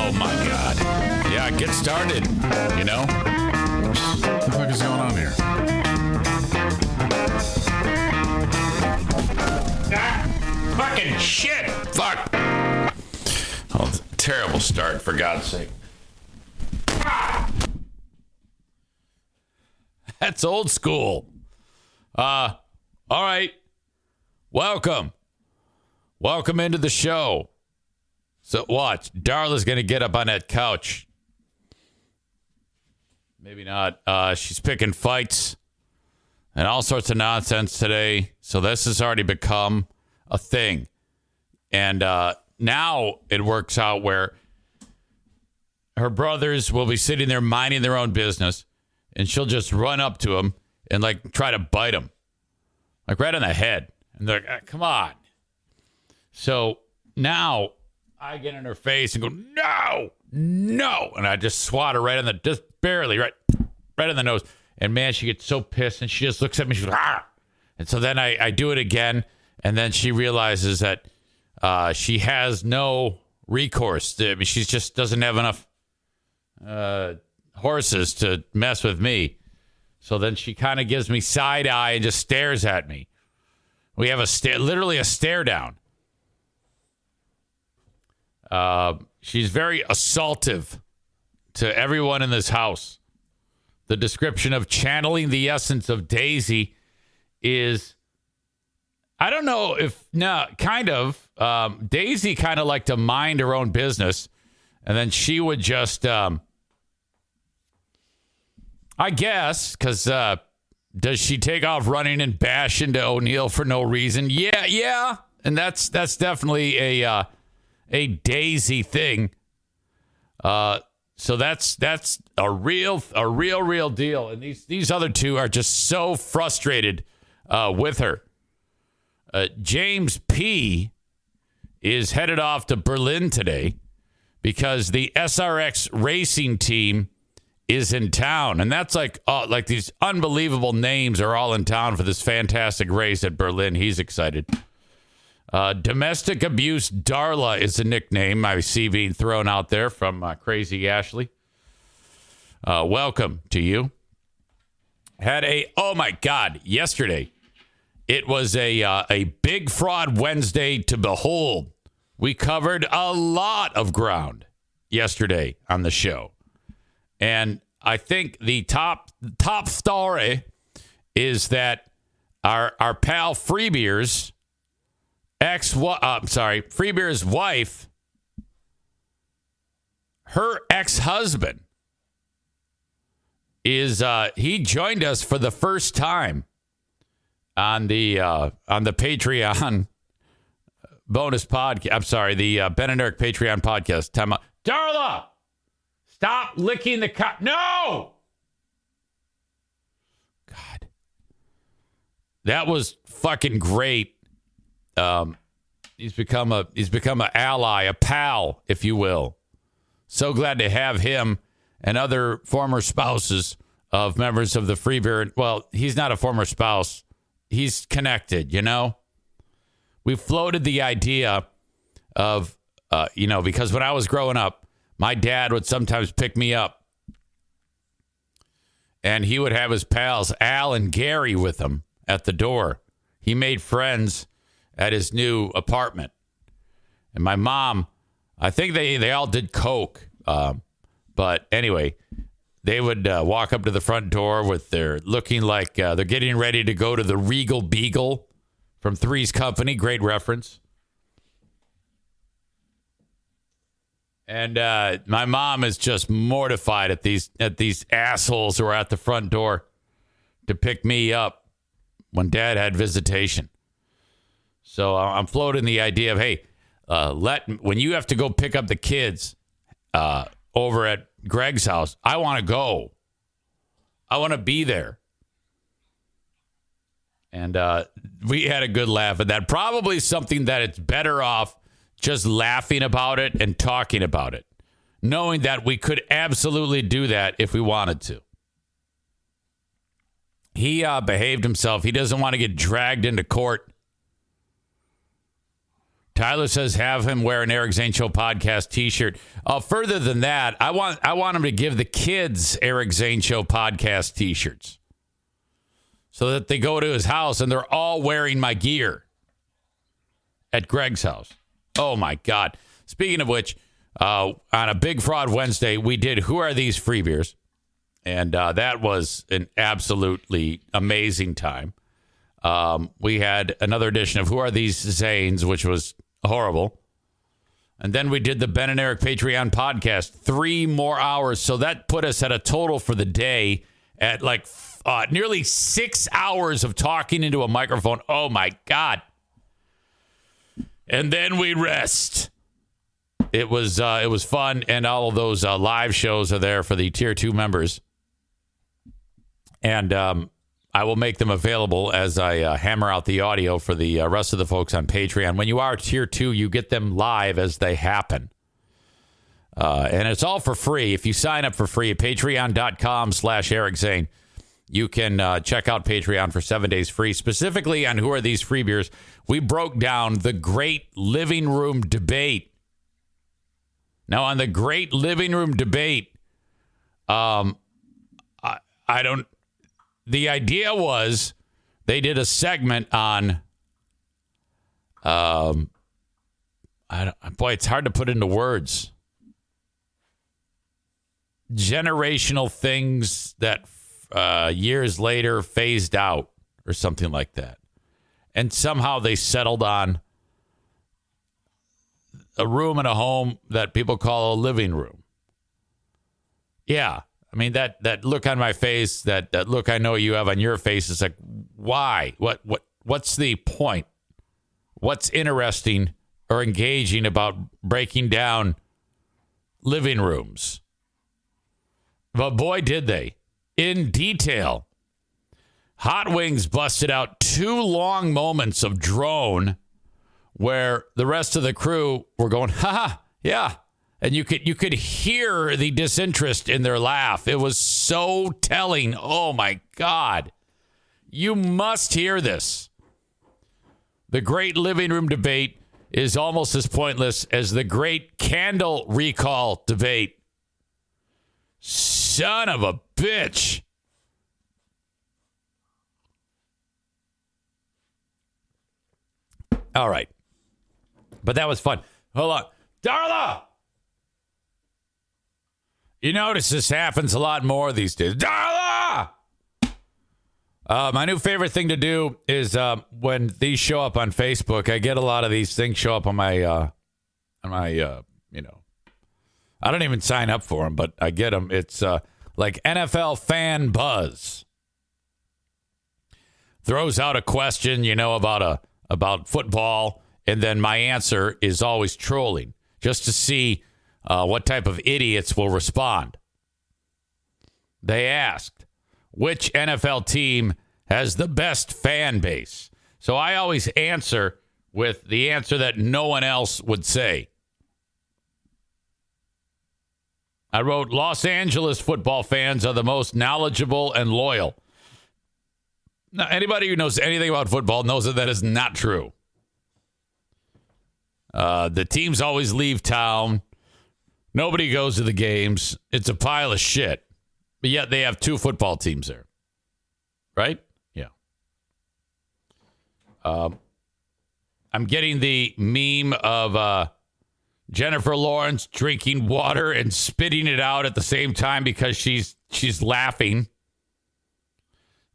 Oh, my God. Yeah, get started, you know? What the fuck is going on here? Ah, fucking shit. Fuck. Oh, it's a terrible start, for God's sake. Ah. That's old school. All right. Welcome into the show. So watch, Darla's going to get up on that couch. Maybe not. She's picking fights and all sorts of nonsense today. So this has already become a thing. And now it works out where her brothers will be sitting there minding their own business, and she'll just run up to him and like try to bite him, like right on the head. And they're like, come on. So now I get in her face and go, no. And I just swat her right on just barely, right in the nose. And man, she gets so pissed and she just looks at me. She goes, ah. And so then I do it again. And then she realizes that she has no recourse. I mean, she just doesn't have enough horses to mess with me. So then she kind of gives me side eye and just stares at me. We have literally a stare down. She's very assaultive to everyone in this house. The description of channeling the essence of Daisy is, I don't know if, no, kind of. Daisy kind of liked to mind her own business. And then she would just, I guess, because does she take off running and bash into O'Neill for no reason? Yeah. And that's definitely a Daisy thing. So that's a real deal. And these other two are just so frustrated with her. James P. is headed off to Berlin today because the SRX racing team is in town. And that's like these unbelievable names are all in town for this fantastic race at Berlin. He's excited. Domestic abuse Darla is a nickname I see being thrown out there from Crazy Ashley. Welcome to you. Oh my God, yesterday. It was a big fraud Wednesday to behold. We covered a lot of ground yesterday on the show. And I think the top story is that our pal Freebeer's Freebeer's wife, her ex-husband he joined us for the first time on the Patreon bonus podcast. I'm sorry, the Ben and Eric Patreon podcast. Time out. Darla, stop licking the cup. No. God, that was fucking great. He's become an ally, a pal, if you will. So glad to have him and other former spouses of members of the Freebeer. Well, he's not a former spouse. He's connected, you know? We floated the idea of, because when I was growing up, my dad would sometimes pick me up. And he would have his pals, Al and Gary, with him at the door. He made friends at his new apartment. And my mom, I think they all did coke. But anyway, they would walk up to the front door with their looking like they're getting ready to go to the Regal Beagle from Three's Company. Great reference. And my mom is just mortified at these assholes who are at the front door to pick me up when Dad had visitation. So I'm floating the idea of, hey, when you have to go pick up the kids over at Greg's house, I want to go. I want to be there. And we had a good laugh at that. Probably something that it's better off just laughing about it and talking about it, knowing that we could absolutely do that if we wanted to. He behaved himself. He doesn't want to get dragged into court Tyler says have him wear an Eric Zane Show Podcast T-shirt. Further than that, I want him to give the kids Eric Zane Show Podcast T-shirts so that they go to his house and they're all wearing my gear at Greg's house. Oh, my God. Speaking of which, on a Big Fraud Wednesday, we did Who Are These Free Beers? And that was an absolutely amazing time. We had another edition of Who Are These Zanes, which was horrible. And then we did the Ben and Eric Patreon podcast, 3 more hours. So that put us at a total for the day at like nearly 6 hours of talking into a microphone. Oh, my God. And then we rest. It was fun, and all of those live shows are there for the Tier 2 members. And I will make them available as I hammer out the audio for the rest of the folks on Patreon. When you are Tier 2, you get them live as they happen. And it's all for free. If you sign up for free at patreon.com/Eric Zane, you can check out Patreon for 7 days free. Specifically on Who Are These Free Beers, we broke down the Great Living Room Debate. Now, on the Great Living Room Debate, I don't... The idea was they did a segment on, boy, it's hard to put into words. Generational things that years later phased out or something like that. And somehow they settled on a room in a home that people call a living room. Yeah. I mean, that look on my face, that look I know you have on your face is like, why? What's the point? What's interesting or engaging about breaking down living rooms? But boy, did they. In detail. Hot Wings busted out 2 long moments of drone where the rest of the crew were going, ha, yeah. And you could hear the disinterest in their laugh. It was so telling. Oh, my God. You must hear this. The Great Living Room Debate is almost as pointless as the Great Candle Recall Debate. Son of a bitch. All right. But that was fun. Hold on. Darla! You notice this happens a lot more these days. Darla! My new favorite thing to do is when these show up on Facebook, I get a lot of these things show up on my, I don't even sign up for them, but I get them. It's like NFL Fan Buzz. Throws out a question, about football, and then my answer is always trolling, just to see what type of idiots will respond. They asked, which NFL team has the best fan base? So I always answer with the answer that no one else would say. I wrote, Los Angeles football fans are the most knowledgeable and loyal. Now, anybody who knows anything about football knows that is not true. The teams always leave town. Nobody goes to the games. It's a pile of shit. But yet they have 2 football teams there. Right? Yeah. I'm getting the meme of Jennifer Lawrence drinking water and spitting it out at the same time because she's laughing.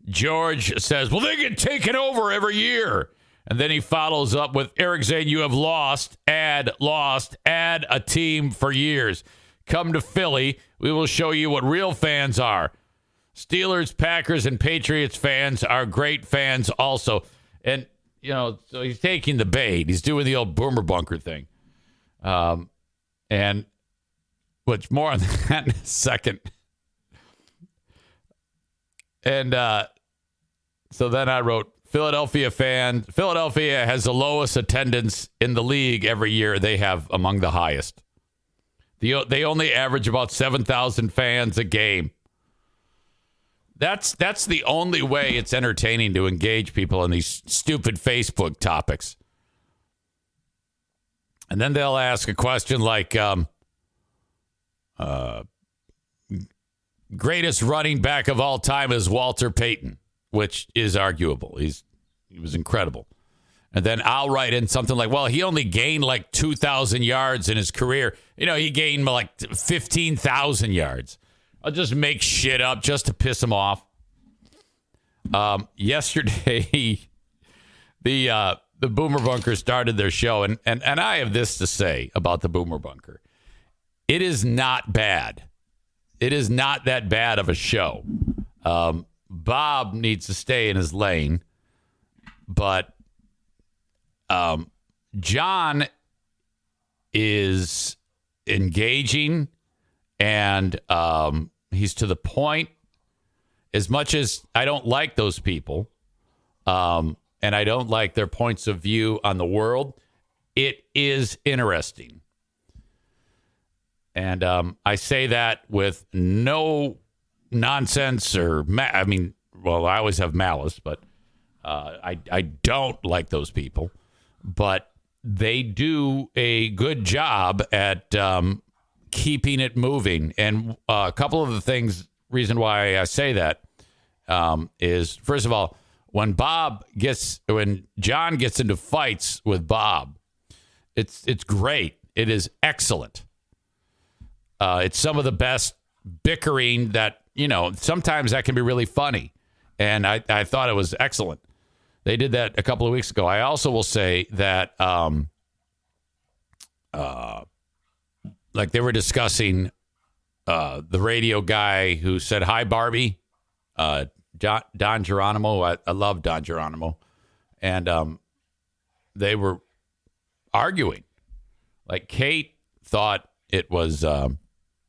George says, well, they get taken over every year. And then he follows up with, Eric Zane, you have lost a team for years. Come to Philly. We will show you what real fans are. Steelers, Packers, and Patriots fans are great fans also. And, so he's taking the bait. He's doing the old boomer bunker thing. And which more on that in a second. And so then I wrote, Philadelphia has the lowest attendance in the league every year. They have among the highest. They only average about 7,000 fans a game. That's the only way it's entertaining to engage people in these stupid Facebook topics. And then they'll ask a question like, greatest running back of all time is Walter Payton, which is arguable. He was incredible. And then I'll write in something like, well, he only gained like 2,000 yards in his career. He gained like 15,000 yards. I'll just make shit up just to piss him off. Yesterday, the Boomer Bunker started their show, and I have this to say about the Boomer Bunker. It is not bad. It is not that bad of a show. Bob needs to stay in his lane, but John is engaging, and he's to the point. As much as I don't like those people, and I don't like their points of view on the world, it is interesting. And I say that with no nonsense or, I always have malice, but I don't like those people. But they do a good job at keeping it moving. And a couple of the things, reason why I say that is, first of all, when John gets into fights with Bob, it's great. It is excellent. It's some of the best bickering that, sometimes that can be really funny. And I thought it was excellent. They did that a couple of weeks ago. I also will say that, like they were discussing the radio guy who said, hi, Barbie, Don Geronimo. I love Don Geronimo. And they were arguing. Like Kate thought it was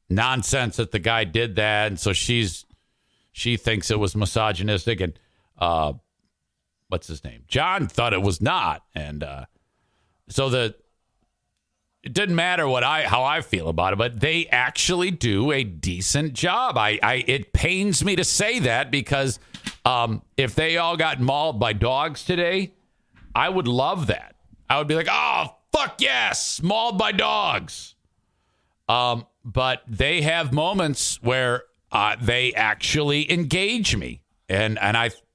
nonsense that the guy did that. And so she thinks it was misogynistic. And what's his name? John thought it was not. And so it didn't matter how I feel about it, but they actually do a decent job. It pains me to say that because if they all got mauled by dogs today, I would love that. I would be like, oh, fuck yes, mauled by dogs. But they have moments where they actually engage me. And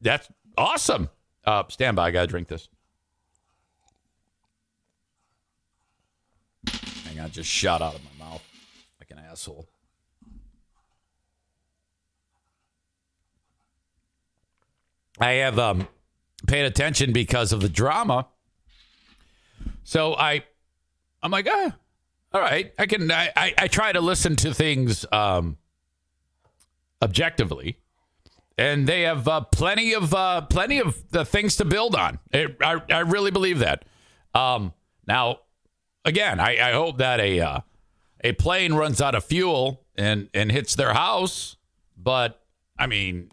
that's awesome. Stand by. I got to drink this. Hang on, just shot out of my mouth like an asshole. I have paid attention because of the drama. So I'm like, all right. I try to listen to things objectively, and they have plenty of the things to build on. I really believe that. Now, again, I hope that a plane runs out of fuel and hits their house. But I mean,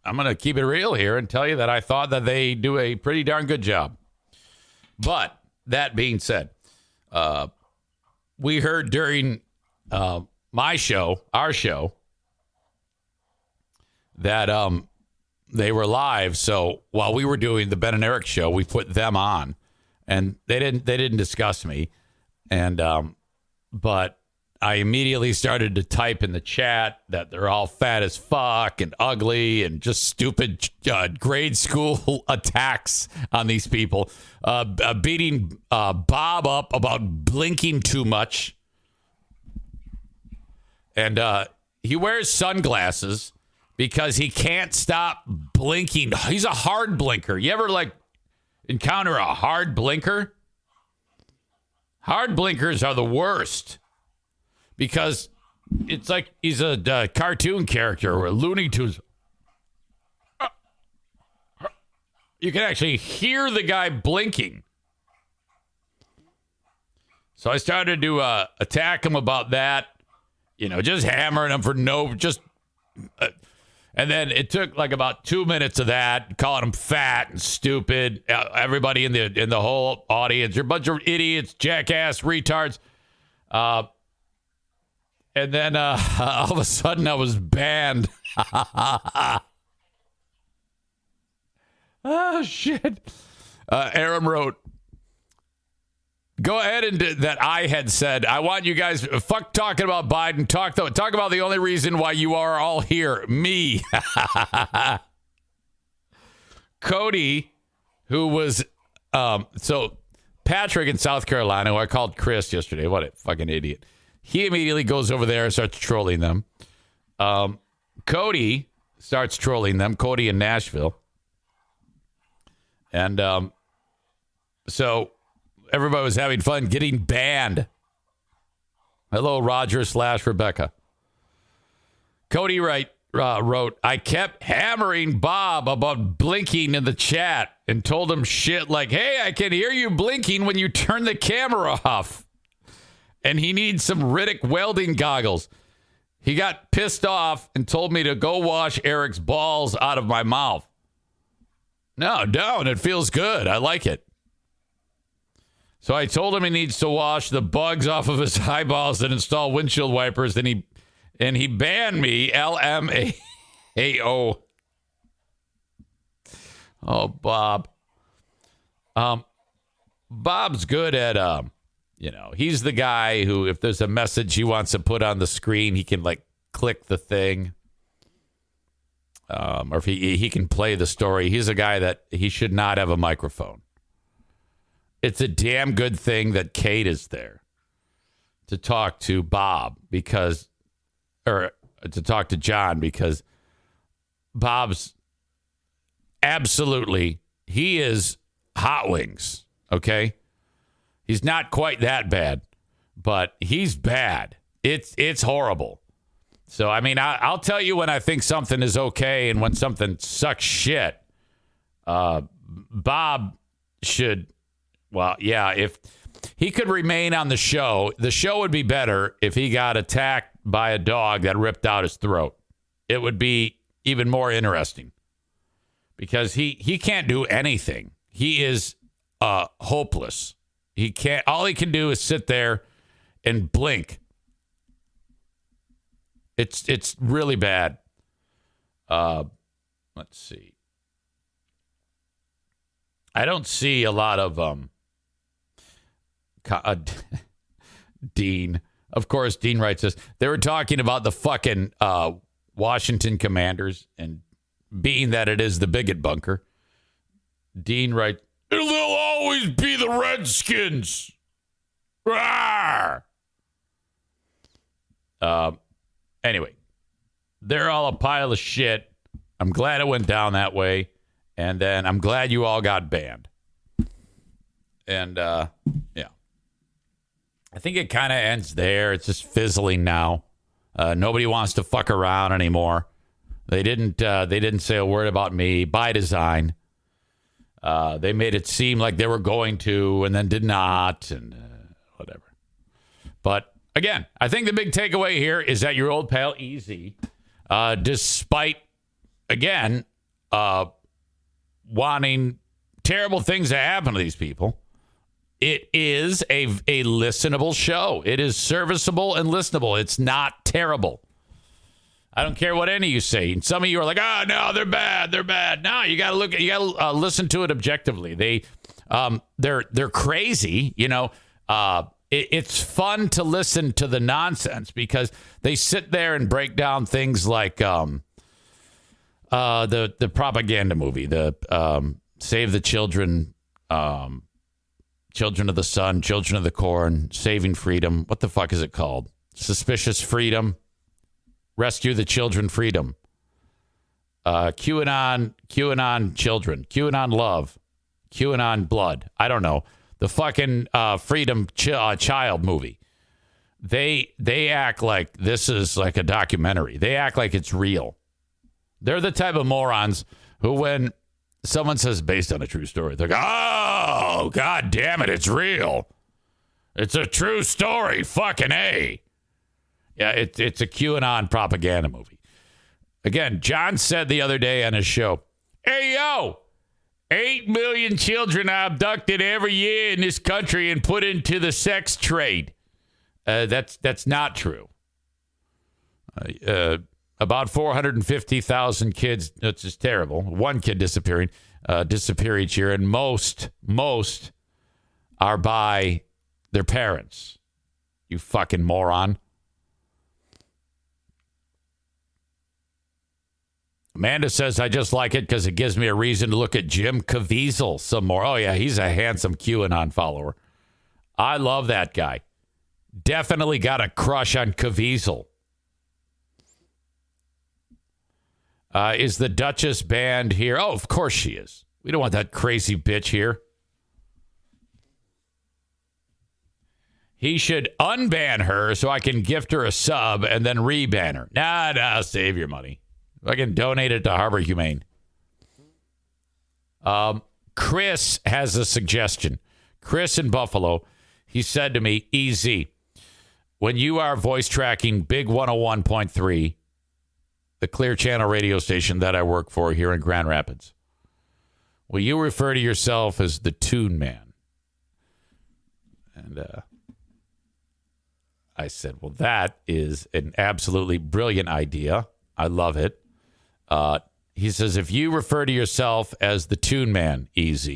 I'm going to keep it real here and tell you that I thought that they do a pretty darn good job. But that being said, we heard during our show, that they were live. So while we were doing the Ben and Eric show, we put them on, and they didn't discuss me. And but I immediately started to type in the chat that they're all fat as fuck and ugly and just stupid grade school attacks on these people, beating Bob up about blinking too much. And he wears sunglasses because he can't stop blinking. He's a hard blinker. You ever encounter a hard blinker? Hard blinkers are the worst because it's like he's a cartoon character or a Looney Tunes. You can actually hear the guy blinking. So I started to attack him about that, just hammering him for and then it took about 2 minutes of that, calling him fat and stupid. Everybody in the whole audience, you're a bunch of idiots, jackass, retards. And then all of a sudden I was banned. Oh, shit. Aaron wrote, Go ahead and that I had said, I want you guys, fuck talking about Biden. Talk about the only reason why you are all here. Me. Cody, who was, so Patrick in South Carolina, who I called Chris yesterday. What a fucking idiot. He immediately goes over there and starts trolling them. Cody starts trolling them. Cody in Nashville. And so everybody was having fun getting banned. Hello, Roger / Rebecca. Cody wrote, I kept hammering Bob about blinking in the chat and told him shit like, hey, I can hear you blinking when you turn the camera off. And he needs some Riddick welding goggles. He got pissed off and told me to go wash Eric's balls out of my mouth. No, don't. It feels good. I like it. So I told him he needs to wash the bugs off of his eyeballs and install windshield wipers. And he banned me. LMAO. Oh, Bob. Bob's good at he's the guy who, if there's a message he wants to put on the screen, he can like click the thing. Or if he can play the story. He's a guy that he should not have a microphone. It's a damn good thing that Kate is there to talk to Bob or to talk to John, because Bob's absolutely, he is hot wings. Okay. He's not quite that bad, but he's bad. It's horrible. So, I mean, I'll tell you when I think something is okay and when something sucks shit. Bob should, if he could remain on the show would be better if he got attacked by a dog that ripped out his throat. It would be even more interesting because he can't do anything. He is hopeless. He can't. All he can do is sit there and blink. It's really bad. Let's see. I don't see a lot of Dean. Of course, Dean writes this. They were talking about the fucking Washington Commanders and being that it is the bigot bunker. Dean writes, "They'll always be the Redskins." Rawr! Anyway, they're all a pile of shit. I'm glad it went down that way. And then I'm glad you all got banned. And, yeah. I think it kind of ends there. It's just fizzling now. Nobody wants to fuck around anymore. They didn't say a word about me by design. They made it seem like they were going to and then did not and whatever. But again, I think the big takeaway here is that your old pal EZ, despite, again, wanting terrible things to happen to these people, it is a listenable show. It is serviceable and listenable. It's not terrible. I don't care what any of you say. And some of you are like, "Oh no, they're bad. They're bad." No, you got to listen to it objectively. They're crazy. It's fun to listen to the nonsense because they sit there and break down things like the propaganda movie, the Save the Children, Children of the Sun, Children of the Corn, Saving Freedom. What the fuck is it called? Suspicious Freedom, Rescue the Children Freedom, QAnon Children, QAnon Love, QAnon Blood. I don't know. The fucking Freedom Child movie. They act like this is like a documentary. They act like it's real. They're the type of morons who, when someone says based on a true story, they're like, "Oh, God damn it, it's real. It's a true story. Fucking A." Yeah, it's a QAnon propaganda movie. Again, John said the other day on his show, "Hey, yo, 8 million children are abducted every year in this country and put into the sex trade." That's not true. About 450,000 kids. It's just terrible. One kid disappear each year, and most are by their parents. You fucking moron. Amanda says, I just like it because it gives me a reason to look at Jim Caviezel some more. Oh, yeah, he's a handsome QAnon follower. I love that guy. Definitely got a crush on Caviezel. Is the Duchess banned here? Oh, of course she is. We don't want that crazy bitch here. He should unban her so I can gift her a sub and then reban her. Nah, save your money. I can donate it to Harbor Humane. Chris has a suggestion. Chris in Buffalo, he said to me, EZ, when you are voice tracking Big 101.3, the Clear Channel radio station that I work for here in Grand Rapids, will you refer to yourself as the Tune Man? And I said, well, that is an absolutely brilliant idea. I love it. He says, if you refer to yourself as the Tune Man, EZ,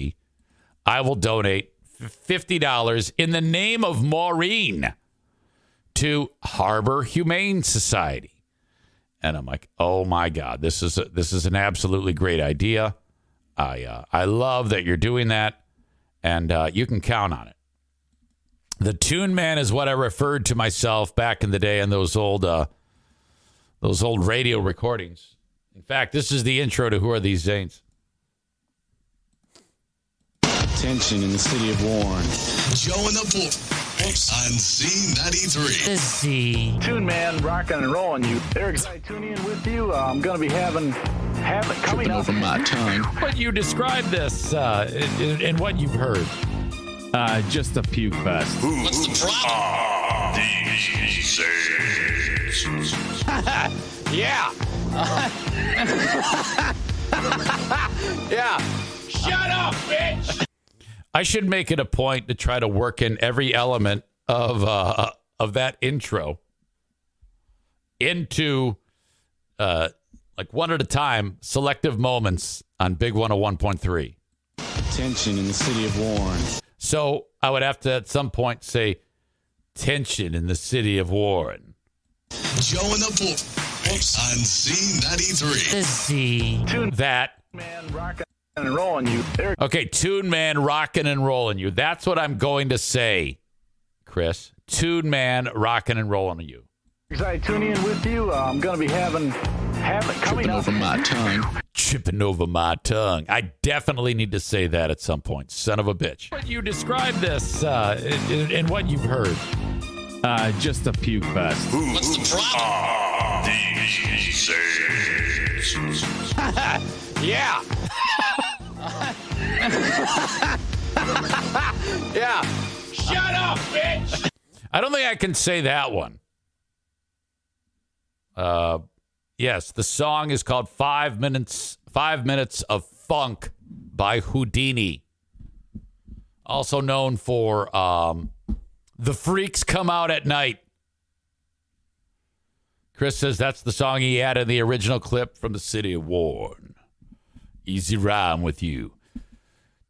I will donate $50 in the name of Maureen to Harbor Humane Society. And I'm like, oh my God, this is an absolutely great idea. I love that you're doing that, and you can count on it. The Tune Man is what I referred to myself back in the day in those old radio recordings. In fact, this is the intro to Who Are These Zanes? Tension in the city of Warren. Joe and the Boys on Z93. The Z. Tune Man, rocking and rolling you. Eric Zane tuning in with you. I'm going to be having it coming Tripping up. over my tongue. But you describe this in what you've heard. Just a puke fest. What's the problem? Yeah. Yeah. Shut up, bitch. I should make it a point to try to work in every element of that intro into like one at a time, selective moments on Big 101.3. Tension in the city of Warren. So I would have to at some point say tension in the city of Warren. Joe and the Boys on Z93. The Z. That. Man, rocking and rolling you. Eric. Okay, Tune Man rocking and rolling you. That's what I'm going to say, Chris. Tune Man rocking and rolling you. Zane tuning in with you. I'm going to be having it coming Tripping up. over my tongue. Tripping over my tongue. I definitely need to say that at some point. Son of a bitch. But you describe this in what you've heard. Just a puke fest. What's the problem? Yeah. Yeah. Shut up, bitch. I don't think I can say that one. Yes, the song is called 5 Minutes of Funk by Houdini. Also known for The Freaks Come Out at Night. Chris says that's the song he had in the original clip from the city of Warren. Easy rhyme with you.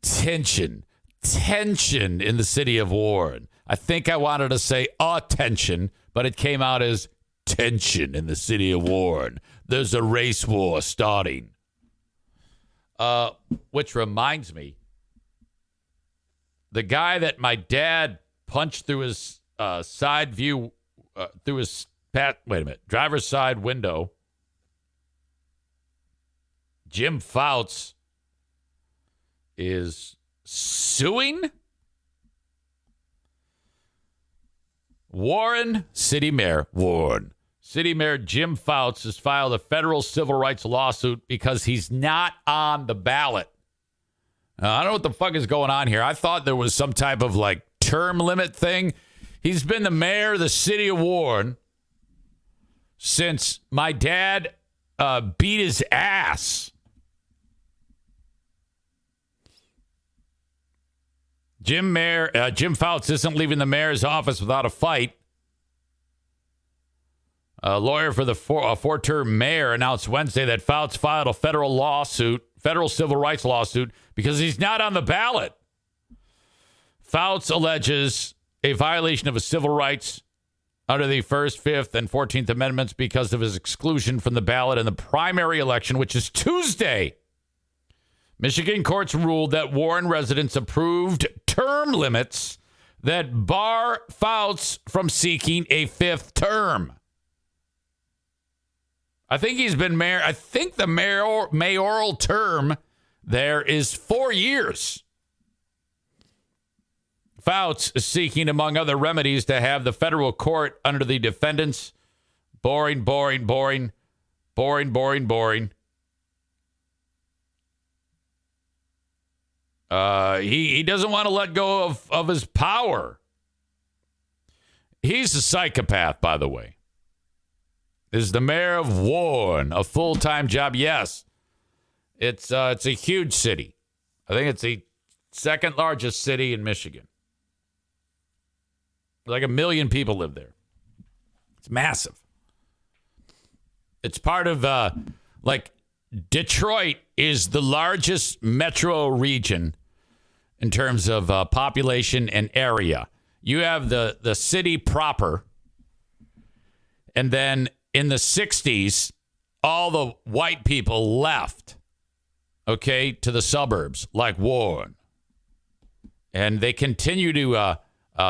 Tension in the city of Warren. I think I wanted to say attention, but it came out as tension in the city of Warren. There's a race war starting. Which reminds me, the guy that my dad punched through his side view, through his driver's side window, Jim Fouts, is suing Warren City Mayor Jim Fouts has filed a federal civil rights lawsuit because he's not on the ballot. I don't know what the fuck is going on here. I thought there was some type of like term limit thing. He's been the mayor of the city of Warren since my dad beat his ass. Jim Fouts isn't leaving the mayor's office without a fight. A lawyer for the four-term mayor announced Wednesday that Fouts filed a federal civil rights lawsuit, because he's not on the ballot. Fouts alleges a violation of his civil rights under the 1st, 5th, and 14th Amendments because of his exclusion from the ballot in the primary election, which is Tuesday. Michigan courts ruled that Warren residents approved term limits that bar Fouts from seeking a 5th term. I think he's been mayor. I think the mayoral term there is 4 years. Fouts is seeking, among other remedies, to have the federal court under the defendant's boring. He doesn't want to let go of his power. He's a psychopath, by the way. Is the mayor of Warren a full-time job? Yes. It's a huge city. I think it's the second largest city in Michigan. Like 1 million people live there. It's massive. It's part of, Detroit is the largest metro region in terms of population and area. You have the city proper, and then in the 60s, all the white people left, okay, to the suburbs like Warren. And they continue to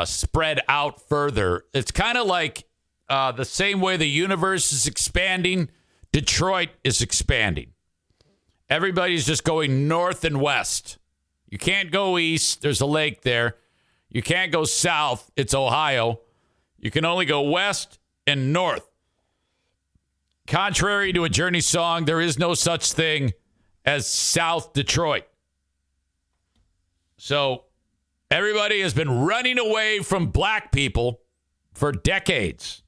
spread out further. It's kind of like the same way the universe is expanding, Detroit is expanding. Everybody's just going north and west. You can't go east. There's a lake there. You can't go south. It's Ohio. You can only go west and north. Contrary to a Journey song, there is no such thing as South Detroit. So everybody has been running away from black people for decades.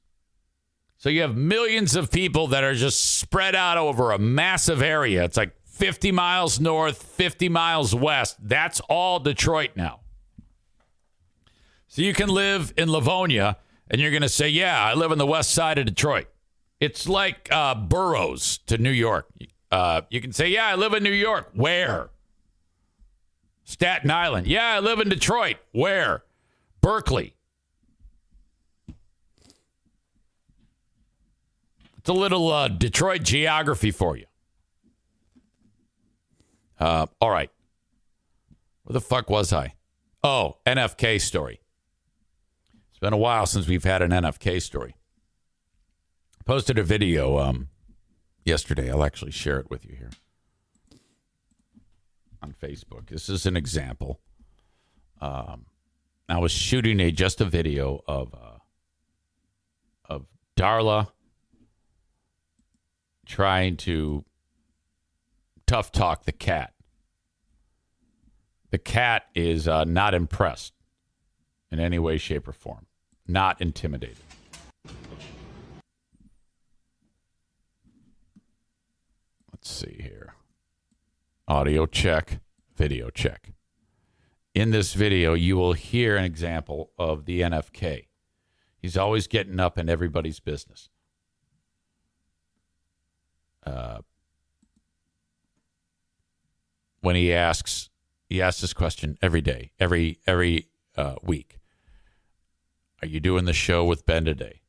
So you have millions of people that are just spread out over a massive area. It's like 50 miles north, 50 miles west. That's all Detroit now. So you can live in Livonia, and you're going to say, yeah, I live on the west side of Detroit. It's like boroughs to New York. You can say, yeah, I live in New York. Where? Staten Island. Yeah, I live in Detroit. Where? Berkeley. It's a little Detroit geography for you. All right. Where the fuck was I? Oh, NFK story. It's been a while since we've had an NFK story. Posted a video yesterday. I'll actually share it with you here on Facebook. This is an example. I was shooting just a video of Darla trying to tough talk the cat. The cat is not impressed in any way, shape, or form. Not intimidated. Let's see here. Audio check, video check. In this video, you will hear an example of the NFK. He's always getting up in everybody's business. When he asks this question every day, every week. Are you doing the show with Ben today?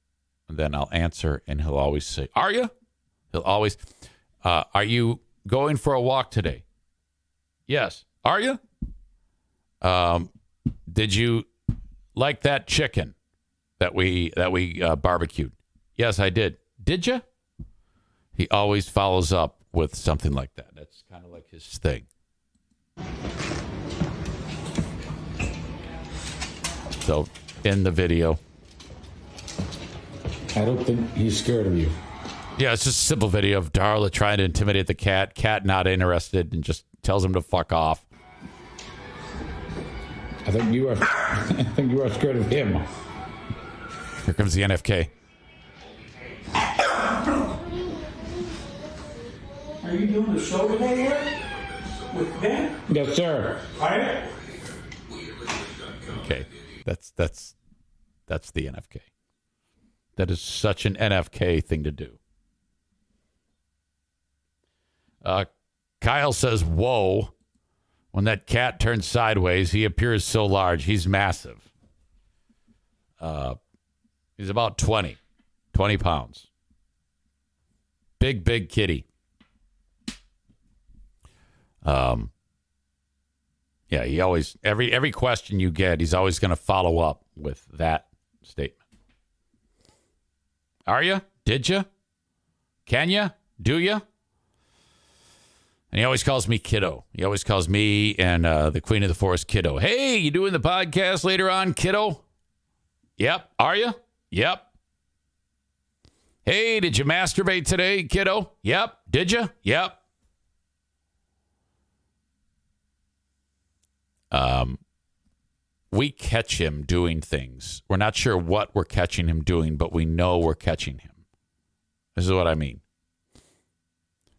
And then I'll answer, and he'll always say, are you? He'll always, are you going for a walk today? Yes. Are you? Did you like that chicken that we barbecued? Yes, I did. Did you? He always follows up with something like that. That's kind of like his thing. So, in the video. I don't think he's scared of you. Yeah, it's just a simple video of Darla trying to intimidate the cat. Cat not interested and just tells him to fuck off. I think you are scared of him. Here comes the NFK. Are you doing the show today here? With Ben? Yes, sir. Right? Okay. That's the NFK. That is such an NFK thing to do. Kyle says, whoa. When that cat turns sideways, he appears so large. He's massive. He's about 20 pounds. Big kitty. Yeah, he always, every question you get, he's always going to follow up with that statement. Are you? Did you? Can you? Do you? And he always calls me kiddo. He always calls me and the Queen of the Forest kiddo. Hey, you doing the podcast later on, kiddo? Yep. Are you? Yep. Hey, did you masturbate today, kiddo? Yep. Did you? Yep. We catch him doing things. We're not sure what we're catching him doing, but we know we're catching him. This is what I mean.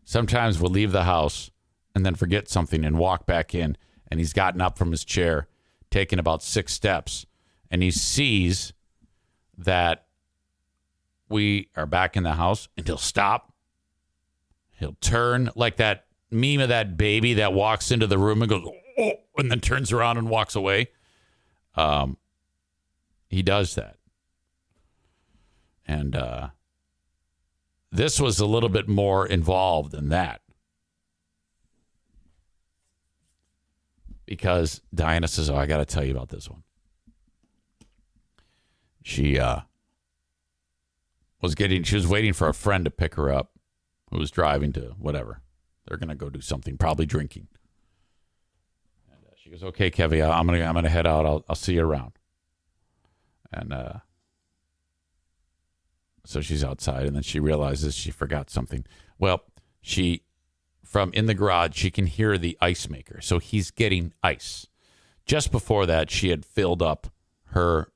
Sometimes we'll leave the house and then forget something and walk back in, and he's gotten up from his chair, taken about 6 steps, and he sees that we are back in the house, and he'll stop. He'll turn like that meme of that baby that walks into the room and goes, oh, and then turns around and walks away. He does that. And this was a little bit more involved than that. Because Diana says, I got to tell you about this one. She was waiting for a friend to pick her up who was driving to whatever. They're going to go do something, probably drinking. And she goes, okay, Kevy, I'm gonna head out. I'll see you around. And so she's outside, and then she realizes she forgot something. Well, from in the garage, she can hear the ice maker. So he's getting ice. Just before that, she had filled up her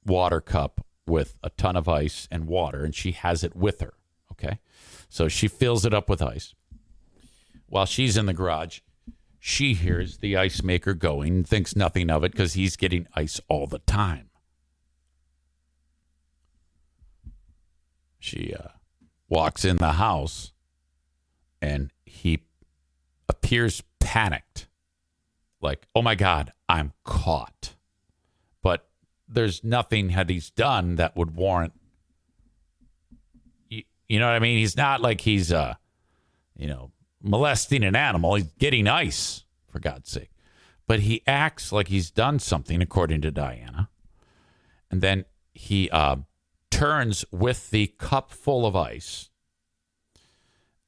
water cup with a ton of ice and water, and she has it with her. Okay. So she fills it up with ice. While she's in the garage, she hears the ice maker going and thinks nothing of it because he's getting ice all the time. She walks in the house, and he appears panicked. Like, oh, my God, I'm caught. But there's nothing that he's done that would warrant, you know what I mean? He's not like he's, molesting an animal. He's getting ice, for God's sake. But he acts like he's done something, according to Diana. And then he turns with the cup full of ice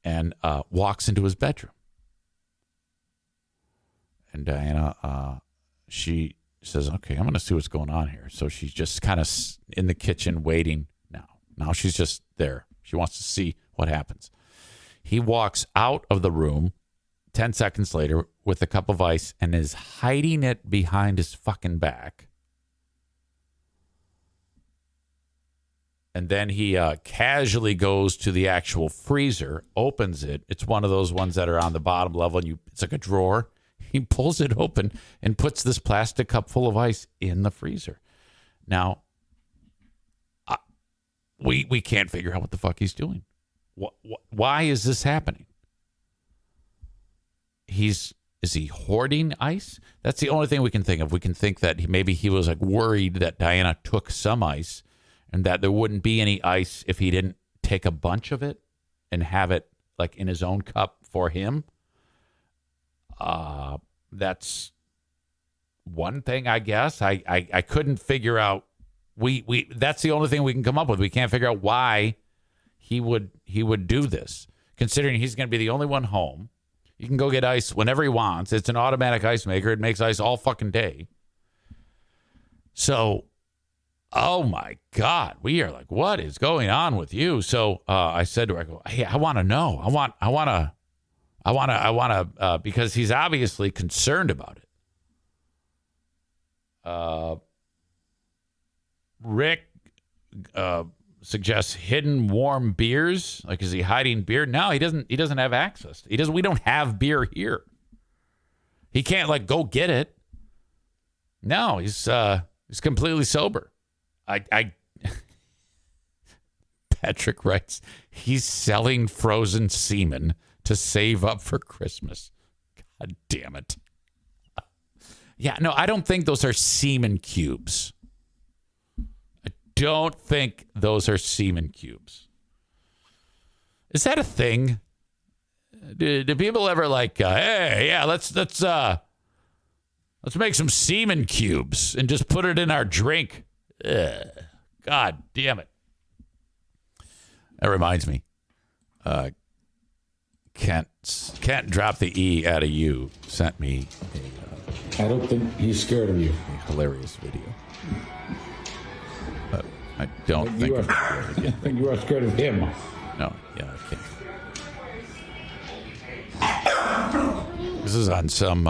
and walks into his bedroom. And Diana, she says, okay, I'm going to see what's going on here. So she's just kind of in the kitchen waiting now. Now she's just there. She wants to see what happens. He walks out of the room 10 seconds later with a cup of ice and is hiding it behind his fucking back. And then he casually goes to the actual freezer, opens it. It's one of those ones that are on the bottom level, and it's like a drawer. He pulls it open and puts this plastic cup full of ice in the freezer. Now, we can't figure out what the fuck he's doing. Why is this happening? Is he hoarding ice? That's the only thing we can think of. We can think that maybe he was like worried that Diana took some ice and that there wouldn't be any ice if he didn't take a bunch of it and have it like in his own cup for him. That's one thing, I guess. I couldn't figure out. That's the only thing we can come up with. We can't figure out why he would do this, considering he's going to be the only one home. You can go get ice whenever he wants. It's an automatic ice maker. It makes ice all fucking day. So, oh my God, we are like, what is going on with you? So I said to her, I go, hey, I want to know. I want to, because he's obviously concerned about it. Rick suggests hidden warm beers. Like, is he hiding beer? No, he doesn't have access. We don't have beer here. He can't like go get it. No, he's completely sober. Patrick writes, he's selling frozen semen to save up for Christmas. God damn it. Yeah, no, I don't think those are semen cubes. don't think those are semen cubes. Is that a thing? Do people ever like, hey, yeah, let's make some semen cubes and just put it in our drink? Ugh. God damn it. That reminds me. Can't drop the E out of you sent me I don't think he's scared of you. a hilarious video. But I don't think I think you are scared of him. No, yeah, I can't. This is on some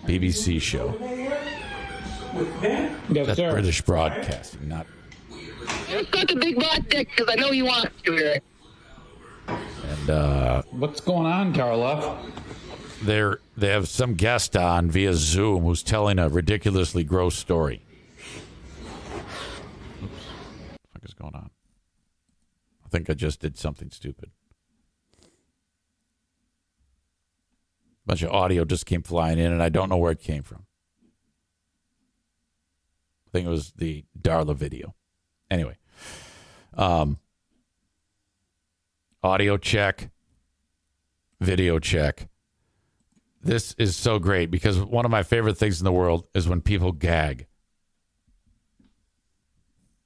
BBC show. Yes, That's sir. British broadcasting, not. Just got the big black dick because I know you want to hear it. And What's going on, Carla? they have some guest on via Zoom who's telling a ridiculously gross story. Oops. What the fuck is going on? I think I just did something stupid. A bunch of audio just came flying in, and I don't know where it came from. I think it was the Darla video. Anyway, audio check, video check. This is so great because one of my favorite things in the world is when people gag.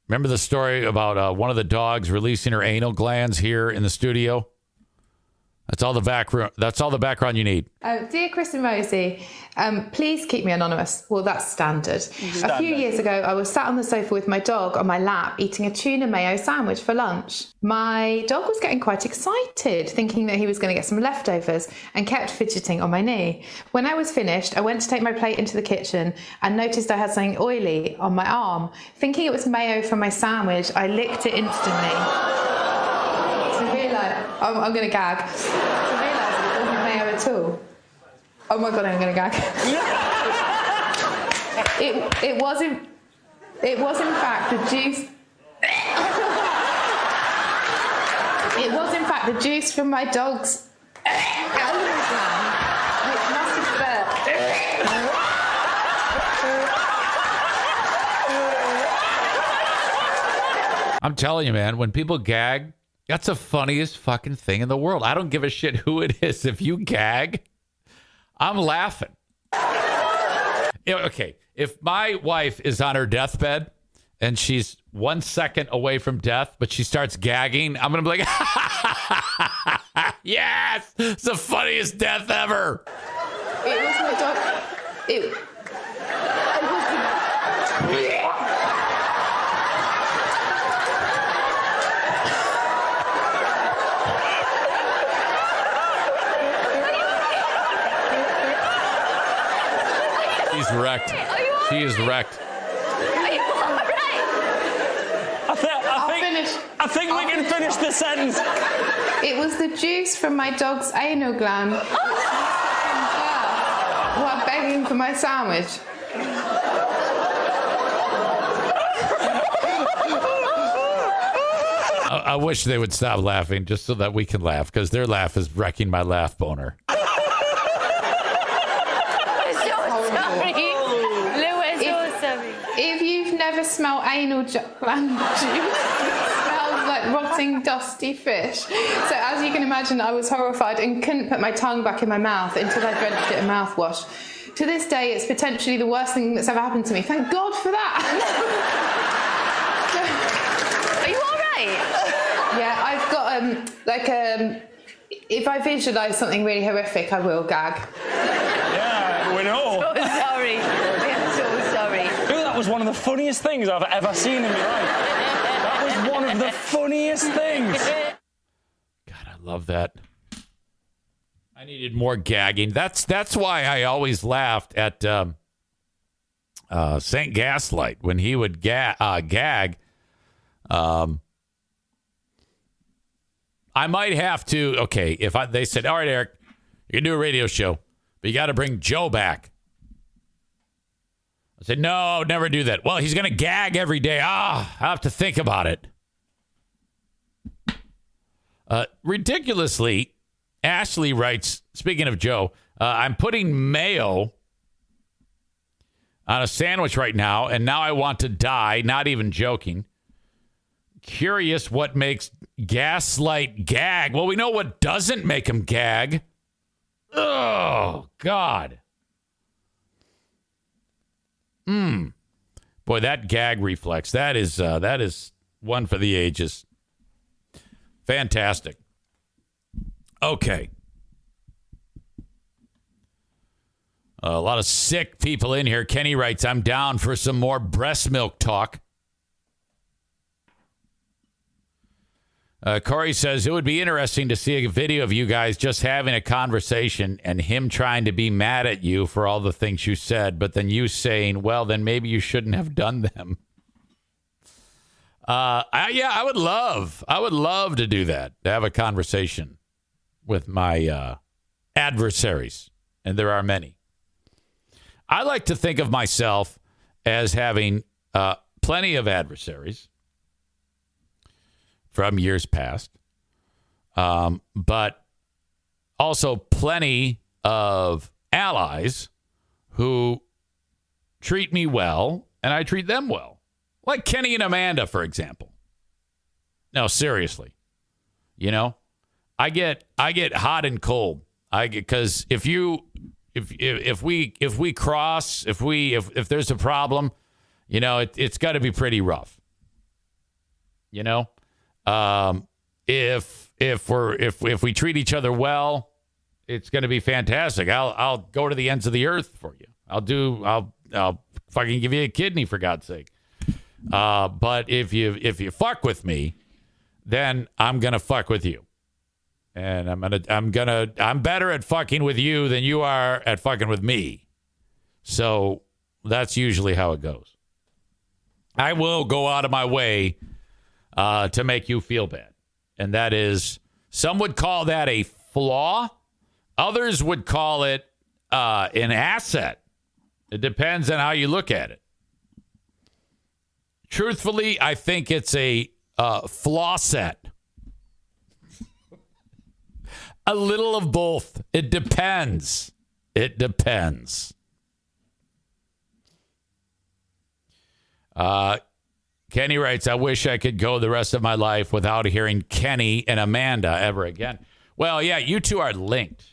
Remember the story about one of the dogs releasing her anal glands here in the studio? That's all the background you need. Dear Chris and Rosie, please keep me anonymous. Well, that's standard. A few years ago, I was sat on the sofa with my dog on my lap eating a tuna mayo sandwich for lunch. My dog was getting quite excited, thinking that he was going to get some leftovers, and kept fidgeting on my knee. When I was finished, I went to take my plate into the kitchen and noticed I had something oily on my arm. Thinking it was mayo from my sandwich, I licked it instantly. I'm going to gag. I realised it wasn't mayo at all. Oh my God, I'm going to gag. it was in fact the juice. It was in fact the juice from my dog's anal gland, which must have burnt. I'm telling you, man, when people gag, that's the funniest fucking thing in the world. I don't give a shit who it is. If you gag, I'm laughing. Okay, if my wife is on her deathbed and she's 1 second away from death, but she starts gagging, I'm going to be like, yes, it's the funniest death ever. It was my dog. It was She's wrecked. She is wrecked. Are you all right? I think we can finish the sentence. It was the juice from my dog's anal gland while begging for my sandwich. I wish they would stop laughing just so that we can laugh, because their laugh is wrecking my laugh boner. If you've never smelled anal gland juice, it smells like rotting, dusty fish. So as you can imagine, I was horrified and couldn't put my tongue back in my mouth until I drenched it in mouthwash. To this day, it's potentially the worst thing that's ever happened to me. Thank God for that. Are you all right? Yeah, I've got if I visualise something really horrific, I will gag. Yeah, we know. So sorry. I'm so sorry. That was one of the funniest things I've ever seen in my life. That was one of the funniest things. God, I love that. I needed more gagging. That's why I always laughed at Saint Gaslight when he would gag. I might have to. Okay, if they said, "All right, Eric, you can do a radio show, but you got to bring Joe back." I said, "No, never do that." Well, he's going to gag every day. I have to think about it. Ridiculously, Ashley writes, speaking of Joe, I'm putting mayo on a sandwich right now, and now I want to die. Not even joking. Curious what makes Gaslight gag. Well, we know what doesn't make him gag. Oh, God. Boy, that gag reflex, that is one for the ages. Fantastic. Okay. A lot of sick people in here. Kenney writes, I'm down for some more breast milk talk. Corey says, it would be interesting to see a video of you guys just having a conversation and him trying to be mad at you for all the things you said, but then you saying, well, then maybe you shouldn't have done them. I would love to do that, to have a conversation with my adversaries, and there are many. I like to think of myself as having plenty of adversaries from years past, but also plenty of allies who treat me well, and I treat them well. Like Kenney and Amanda, for example. No, seriously. You know, I get hot and cold. Because if we cross, if there's a problem, you know, it's got to be pretty rough. You know, if we treat each other well, it's going to be fantastic. I'll go to the ends of the earth for you. I'll fucking give you a kidney, for God's sake. But if you fuck with me, then I'm gonna fuck with you, and I'm better at fucking with you than you are at fucking with me. So that's usually how it goes. I will go out of my way to make you feel bad, and that is, some would call that a flaw. Others would call it an asset. It depends on how you look at it. Truthfully, I think it's a flaw set. A little of both. It depends. It depends. Kenney writes, I wish I could go the rest of my life without hearing Kenney and Amanda ever again. Well, yeah, you two are linked.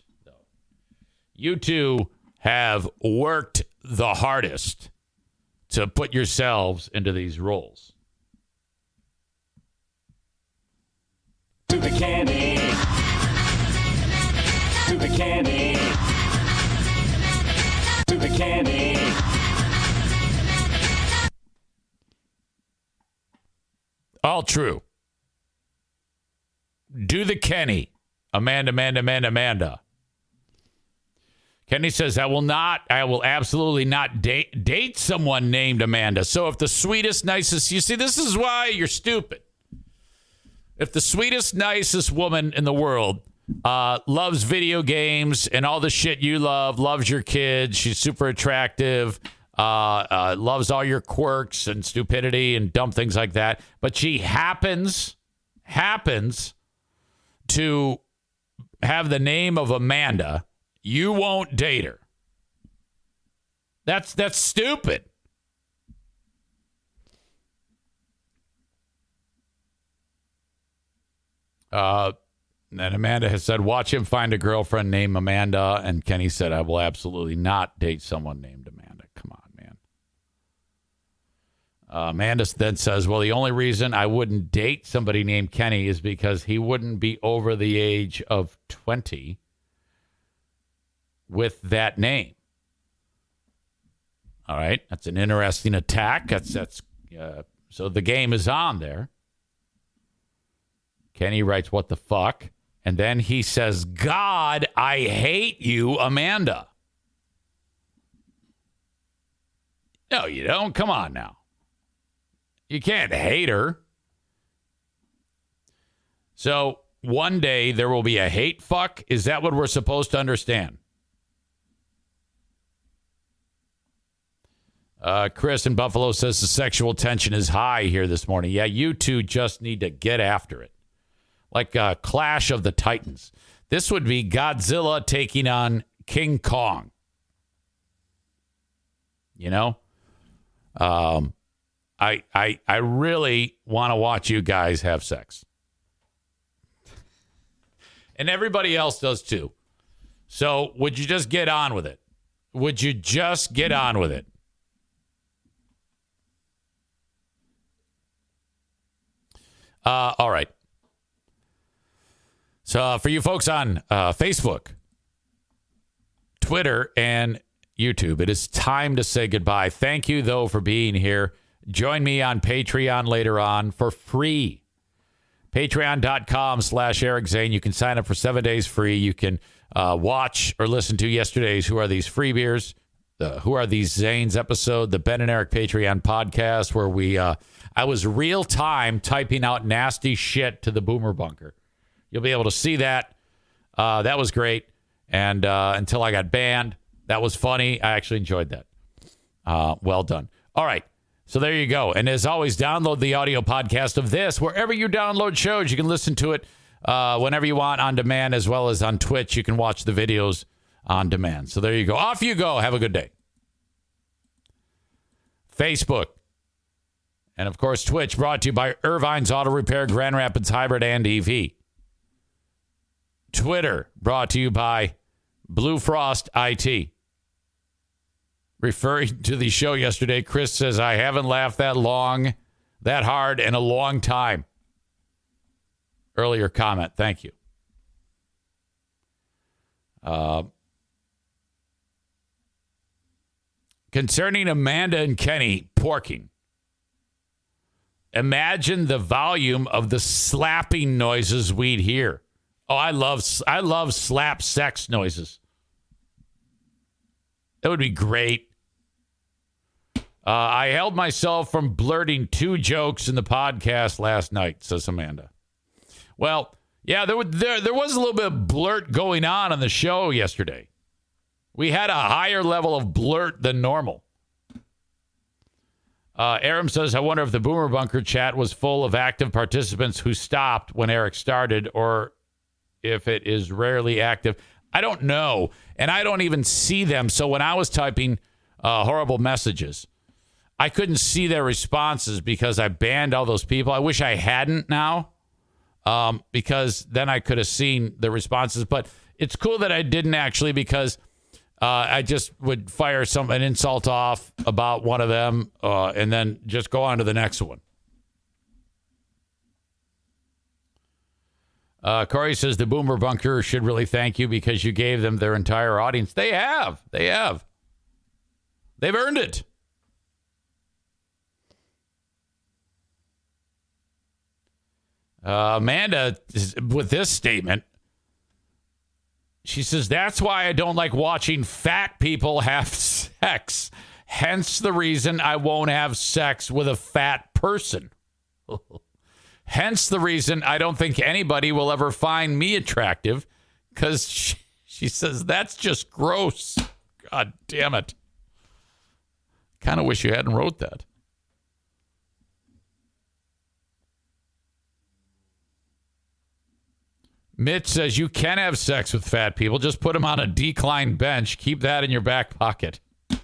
You two have worked the hardest to put yourselves into these roles. To the Kenney. To the Kenney. To the Kenney. All true. Do the Kenney. Amanda. Kenney says, I will absolutely not date someone named Amanda. So if the sweetest, nicest, you see, this is why you're stupid. If the sweetest, nicest woman in the world loves video games and all the shit you love, loves your kids, she's super attractive, loves all your quirks and stupidity and dumb things like that, but she happens to have the name of Amanda, you won't date her. That's stupid. And Amanda has said, watch him find a girlfriend named Amanda. And Kenney said, I will absolutely not date someone named Amanda. Come on, man. Amanda then says, well, the only reason I wouldn't date somebody named Kenney is because he wouldn't be over the age of 20 with that name. All right. That's an interesting attack. So the game is on there. Kenney writes, what the fuck? And then he says, God, I hate you, Amanda. No, you don't. Come on now. You can't hate her. So one day there will be a hate fuck. Is that what we're supposed to understand? Chris in Buffalo says the sexual tension is high here this morning. Yeah, you two just need to get after it. Like a Clash of the Titans. This would be Godzilla taking on King Kong. You know? I really want to watch you guys have sex. And everybody else does too. So would you just get on with it? Would you just get on with it? All right. So for you folks on Facebook, Twitter, and YouTube, it is time to say goodbye. Thank you, though, for being here. Join me on Patreon later on for free. Patreon.com/Eric Zane. You can sign up for 7 days free. You can watch or listen to yesterday's Who Are These Free Beers? Who Are These Zanes episode, the Ben and Eric Patreon podcast, where I was real time typing out nasty shit to the Boomer Bunker. You'll be able to see that. That was great. And until I got banned, that was funny. I actually enjoyed that. Well done. All right. So there you go. And as always, download the audio podcast of this wherever you download shows. You can listen to it whenever you want on demand, as well as on Twitch. You can watch the videos on demand. So there you go. Off you go. Have a good day. Facebook. And, of course, Twitch, brought to you by Irvine's Auto Repair, Grand Rapids Hybrid and EV. Twitter, brought to you by Blue Frost IT. Referring to the show yesterday, Chris says, I haven't laughed that hard in a long time. Earlier comment. Thank you. Concerning Amanda and Kenney porking. Imagine the volume of the slapping noises we'd hear. Oh, I love slap sex noises. That would be great. I held myself from blurting 2 jokes in the podcast last night, says Amanda. Well, yeah, there was a little bit of blurt going on the show yesterday. We had a higher level of blurt than normal. Aram says, I wonder if the Boomer Bunker chat was full of active participants who stopped when Eric started, or if it is rarely active. I don't know, and I don't even see them. So when I was typing horrible messages, I couldn't see their responses because I banned all those people. I wish I hadn't now, because then I could have seen the responses. But it's cool that I didn't actually, because I just would fire an insult off about one of them and then just go on to the next one. Corey says the Boomer Bunker should really thank you because you gave them their entire audience. They have. They've earned it. Amanda, with this statement, she says, that's why I don't like watching fat people have sex. Hence the reason I won't have sex with a fat person. Hence the reason I don't think anybody will ever find me attractive, because she says that's just gross. God damn it. Kind of wish you hadn't wrote that. Mitch says you can have sex with fat people. Just put them on a decline bench. Keep that in your back pocket. Oh,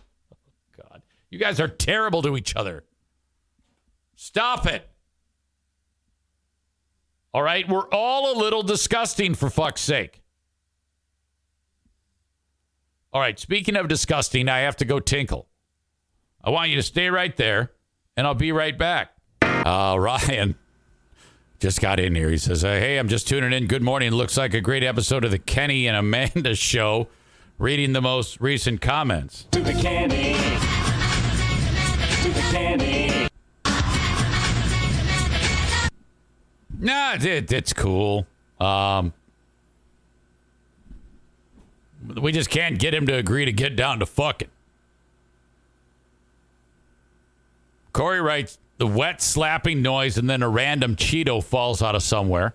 God. You guys are terrible to each other. Stop it. All right? We're all a little disgusting, for fuck's sake. All right. Speaking of disgusting, I have to go tinkle. I want you to stay right there, and I'll be right back. Ryan just got in here. He says, hey, I'm just tuning in. Good morning. Looks like a great episode of the Kenney and Amanda show. Reading the most recent comments. To the Kenney. To the Kenney. Nah, it's cool. We just can't get him to agree to get down to fucking. Corey writes, the wet slapping noise and then a random Cheeto falls out of somewhere.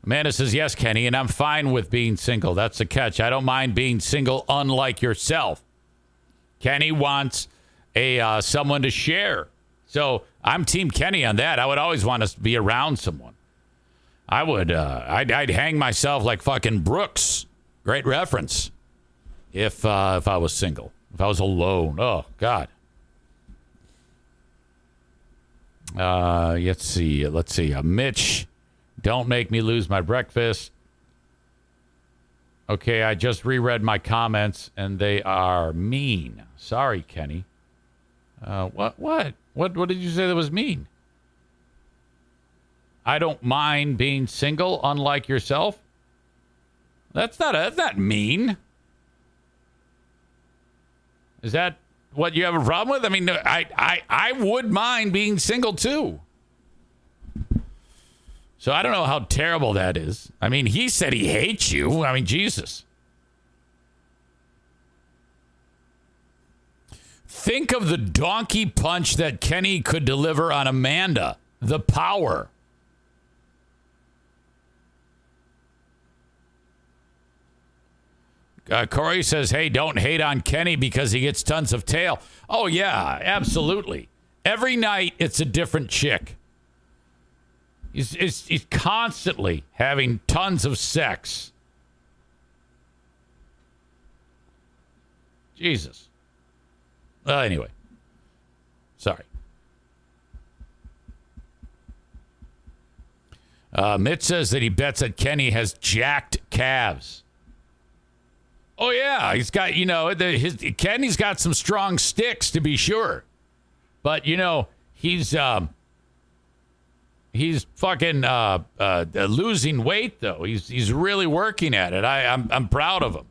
Amanda says, yes, Kenney, and I'm fine with being single. That's the catch. I don't mind being single, unlike yourself. Kenney wants someone to share. So I'm Team Kenney on that. I would always want to be around someone. I would. I'd hang myself like fucking Brooks. Great reference. If I was single. If I was alone. Oh, God. Let's see. Mitch, don't make me lose my breakfast. Okay, I just reread my comments, and they are mean. Sorry, Kenney. What did you say that was mean? I don't mind being single, unlike yourself. That's not mean. Is that what you have a problem with? I mean, I would mind being single too. So I don't know how terrible that is. I mean, he said he hates you. I mean, Jesus. Think of the donkey punch that Kenney could deliver on Amanda. The power. Corey says, hey, don't hate on Kenney because he gets tons of tail. Oh, yeah, absolutely. Every night, it's a different chick. He's constantly having tons of sex. Jesus. Well, anyway. Sorry. Mitch says that he bets that Kenney has jacked calves. Oh, yeah. He's got, Kenney's got some strong sticks, to be sure. But, he's fucking losing weight, though. He's really working at it. I'm proud of him.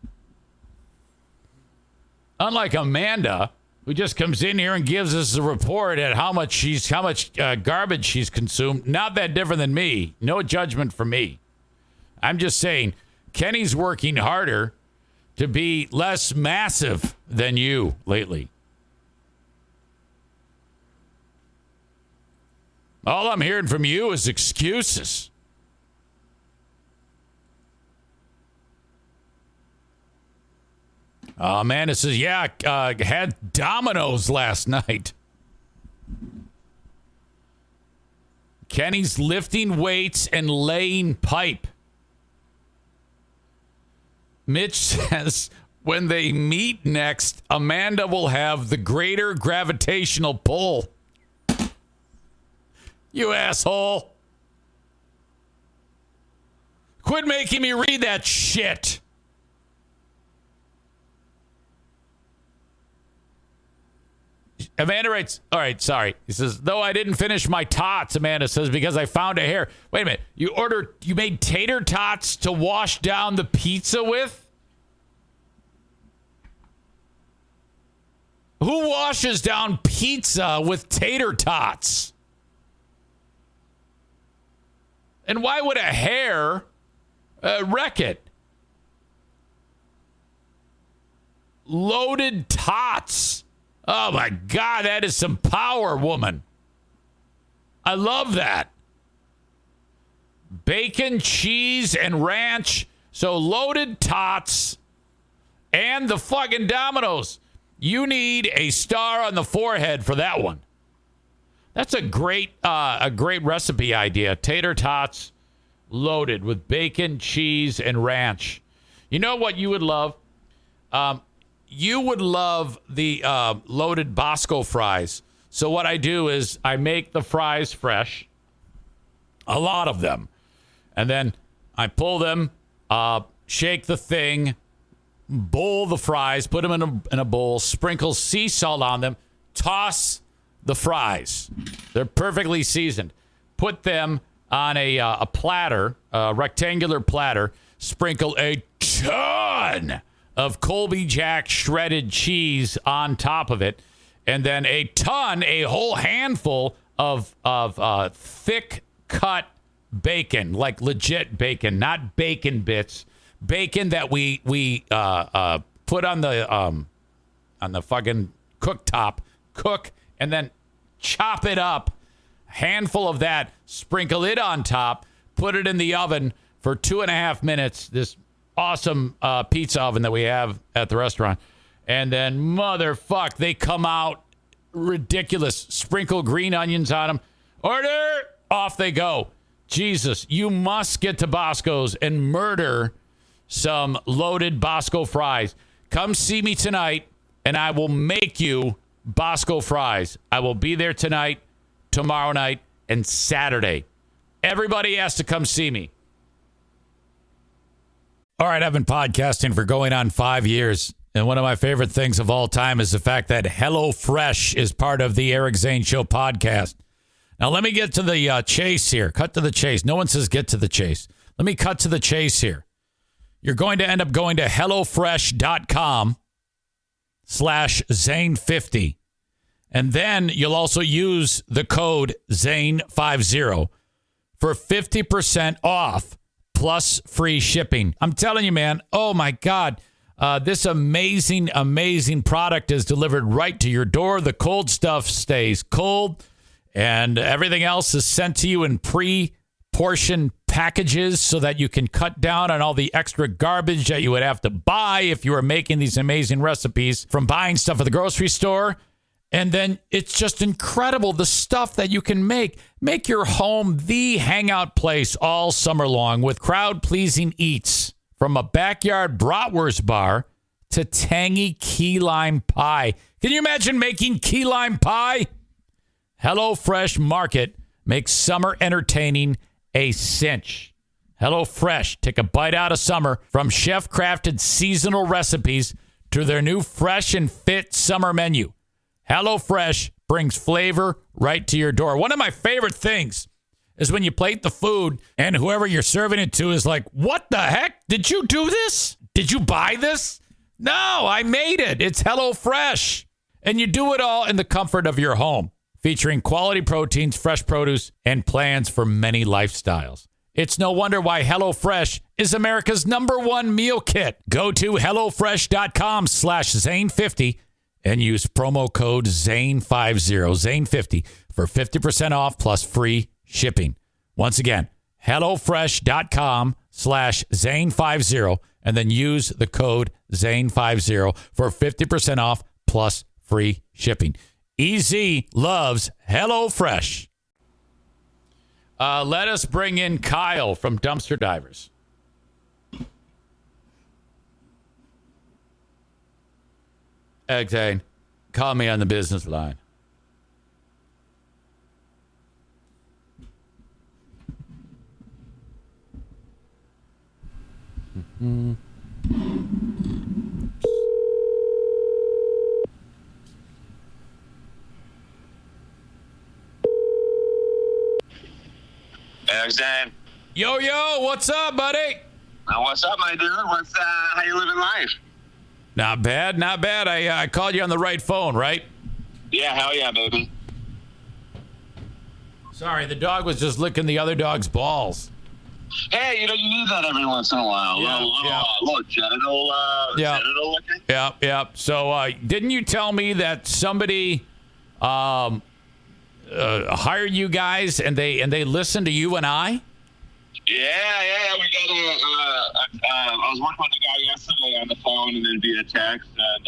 Unlike Amanda, who just comes in here and gives us a report at how much garbage she's consumed. Not that different than me. No judgment from me. I'm just saying, Kenney's working harder to be less massive than you lately. All I'm hearing from you is excuses. Amanda says, yeah, had Domino's last night. Kenney's lifting weights and laying pipe. Mitch says, when they meet next, Amanda will have the greater gravitational pull. You asshole. Quit making me read that shit. Amanda writes, all right, sorry. He says, though I didn't finish my tots, Amanda says, because I found a hair. Wait a minute. You made tater tots to wash down the pizza with? Who washes down pizza with tater tots? And why would a hair wreck it? Loaded tots. Oh, my God, that is some power, woman. I love that. Bacon, cheese, and ranch. So loaded tots and the fucking Domino's. You need a star on the forehead for that one. That's a great recipe idea. Tater tots loaded with bacon, cheese, and ranch. You know what you would love? You would love the loaded Bosco fries. So what I do is I make the fries fresh, a lot of them, and then I pull them, shake the thing, bowl the fries, put them in a bowl, sprinkle sea salt on them, toss the fries. They're perfectly seasoned. Put them on a platter, a rectangular platter, sprinkle a ton of Colby Jack shredded cheese on top of it, and then a whole handful of thick cut bacon, like legit bacon, not bacon bits, bacon that we put on the fucking cooktop, cook, and then chop it up, handful of that, sprinkle it on top, put it in the oven for 2.5 minutes. This awesome pizza oven that we have at the restaurant. And then, motherfuck, they come out ridiculous. Sprinkle green onions on them. Order! Off they go. Jesus, you must get to Bosco's and murder some loaded Bosco fries. Come see me tonight, and I will make you Bosco fries. I will be there tonight. tomorrow night, and Saturday. Everybody has to come see me. All right, I've been podcasting for going on 5 years. And one of my favorite things of all time is the fact that HelloFresh is part of the Eric Zane Show podcast. Now, let me get to the chase here. Cut to the chase. No one says get to the chase. Let me cut to the chase here. You're going to end up going to HelloFresh.com/Zane50. And then you'll also use the code Zane50 for 50% off plus free shipping. I'm telling you, man, oh my God, this amazing, amazing product is delivered right to your door. The cold stuff stays cold, and everything else is sent to you in pre-portioned packages so that you can cut down on all the extra garbage that you would have to buy if you were making these amazing recipes from buying stuff at the grocery store. And then it's just incredible, the stuff that you can make. Make your home the hangout place all summer long with crowd-pleasing eats. From a backyard bratwurst bar to tangy key lime pie. Can you imagine making key lime pie? HelloFresh Market makes summer entertaining a cinch. HelloFresh, take a bite out of summer from chef-crafted seasonal recipes to their new fresh and fit summer menu. HelloFresh brings flavor right to your door. One of my favorite things is when you plate the food and whoever you're serving it to is like, what the heck? Did you do this? Did you buy this? No, I made it. It's HelloFresh. And you do it all in the comfort of your home, featuring quality proteins, fresh produce, and plans for many lifestyles. It's no wonder why HelloFresh is America's #1 meal kit. Go to HelloFresh.com/Zane50 and use promo code Zane50, Zane50 for 50% off plus free shipping. Once again, HelloFresh.com/Zane50 and then use the code Zane50 for 50% off plus free shipping. EZ loves HelloFresh. Let us bring in Kyle from Dumpster Divers. Eric Zane, call me on the business line. Eric Zane. Yo, what's up, buddy? What's up, my dude? How you living life? Not bad, not bad. I called you on the right phone, right? Yeah, hell yeah, baby. Sorry, the dog was just licking the other dog's balls. Hey, you need that every once in a while. Little genital licking. Yeah. So, didn't you tell me that somebody hired you guys and they listened to you and I? Yeah. We got I was working with a guy yesterday on the phone and then via text, and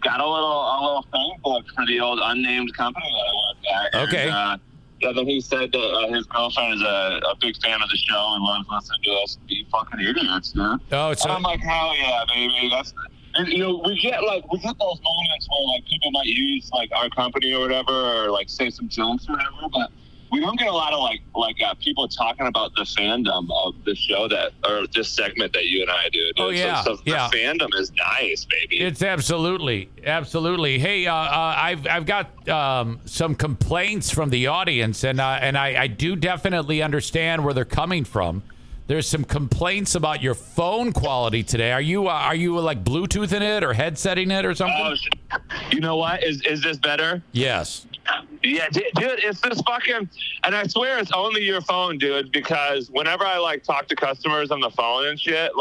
got a little phone book for the old unnamed company that I worked at. Okay. And, then he said that his girlfriend is a big fan of the show and loves listening to us be fucking idiots, dude. Oh, and I'm like, hell yeah, baby. And, we get those moments where people might use our company or whatever, or say some jokes or whatever, but we don't get a lot of people talking about the fandom of the show or this segment that you and I do. Dude. Oh yeah, so the fandom is nice, baby. It's absolutely. Hey, I've got some complaints from the audience, and I do definitely understand where they're coming from. There's some complaints about your phone quality today. Are you Bluetoothing it or headsetting it or something? Oh, you know what? Is this better? Yes. Yeah, dude, it's this fucking, and I swear it's only your phone, dude, because whenever I talk to customers on the phone and shit,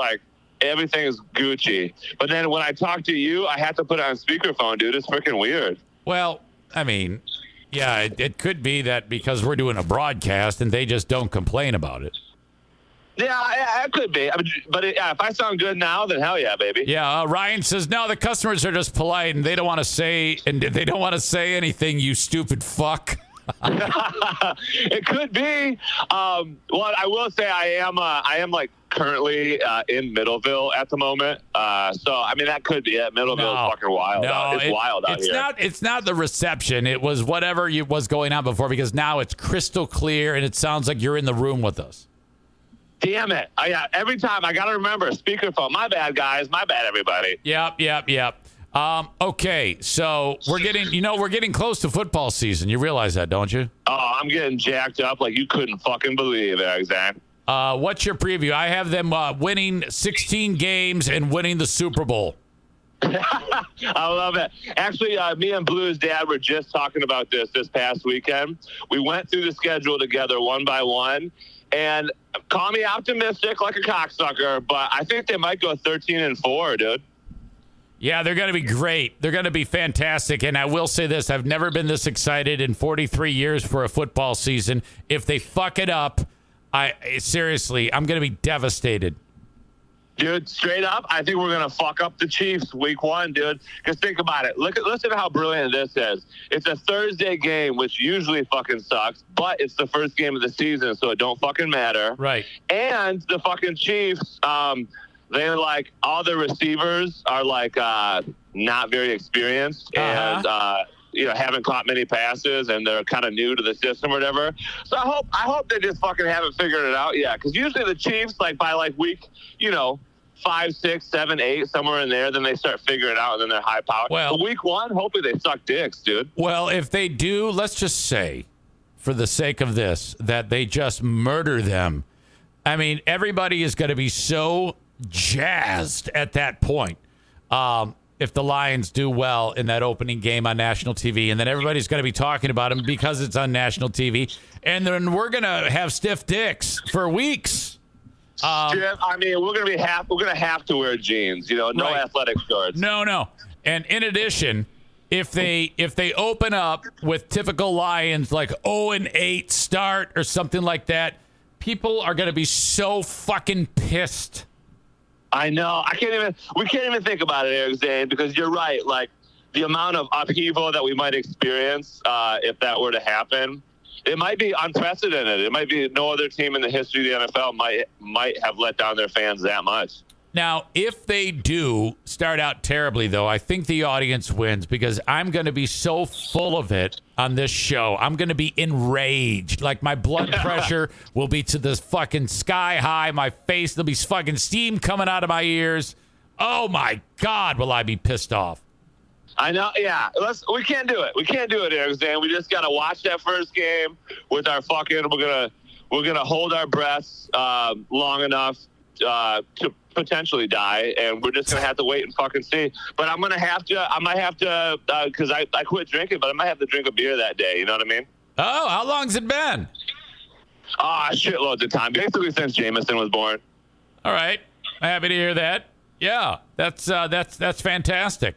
everything is Gucci. But then when I talk to you, I have to put it on speakerphone, dude. It's freaking weird. Well, I mean, yeah, it could be that because we're doing a broadcast and they just don't complain about it. Yeah, it could be. But if I sound good now, then hell yeah, baby. Yeah, Ryan says, no, the customers are just polite and they don't want to say anything, you stupid fuck. It could be. Well, I will say I am currently in Middleville at the moment. So, I mean, that could be it. Middleville is fucking wild. It's wild out here. It's not the reception. It was whatever was going on before, because now it's crystal clear and it sounds like you're in the room with us. Damn it. Every time I got to remember speakerphone. My bad, guys. My bad, everybody. Yep. Okay, so we're getting close to football season. You realize that, don't you? Oh, I'm getting jacked up like you couldn't fucking believe, Eric Zane. What's your preview? I have them winning 16 games and winning the Super Bowl. I love it. Actually, me and Blue's dad were just talking about this past weekend. We went through the schedule together one by one, and call me optimistic like a cocksucker, but I think they might go 13-4, dude. Yeah, they're going to be great. They're going to be fantastic. And I will say this, I've never been this excited in 43 years for a football season. If they fuck it up, seriously, I'm going to be devastated. Dude, straight up, I think we're going to fuck up the Chiefs week 1, dude. Because think about it. Listen to how brilliant this is. It's a Thursday game, which usually fucking sucks, but it's the first game of the season, so it don't fucking matter. Right. And the fucking Chiefs, they're like, all the receivers are like not very experienced and haven't caught many passes, and they're kind of new to the system or whatever. So I hope they just fucking haven't figured it out yet. Because usually the Chiefs, like by like week, 5, 6, 7, 8, somewhere in there, then they start figuring it out, and then they're high powered. Well, but week 1, hopefully they suck dicks, dude. Well, if they do, let's just say, for the sake of this, that they just murder them. I mean, everybody is going to be so jazzed at that point. If the Lions do well in that opening game on national TV, and then everybody's going to be talking about them because it's on national TV, and then we're going to have stiff dicks for weeks. I mean, we're going to have to wear jeans, no right. Athletic shorts. No. And in addition, if they open up with typical Lions like 0-8 start or something like that, people are going to be so fucking pissed. I know. We can't even think about it, Eric Zane, because you're right. Like, the amount of upheaval that we might experience if that were to happen, it might be unprecedented. It might be no other team in the history of the NFL might have let down their fans that much. Now, if they do start out terribly, though, I think the audience wins, because I'm going to be so full of it on this show. I'm going to be enraged. Like, my blood pressure will be to the fucking sky high. My face, there'll be fucking steam coming out of my ears. Oh, my God, will I be pissed off. I know, yeah. We can't do it. We can't do it, Eric Zane. We just got to watch that first game with our fucking, we're gonna hold our breaths long enough to potentially die, and we're just gonna have to wait and fucking see. But I might have to because I quit drinking, but I might have to drink a beer that day. You know what I mean? Oh, how long's it been? Shitloads of time, basically since Jameson was born. All right, happy to hear that. Yeah, that's fantastic.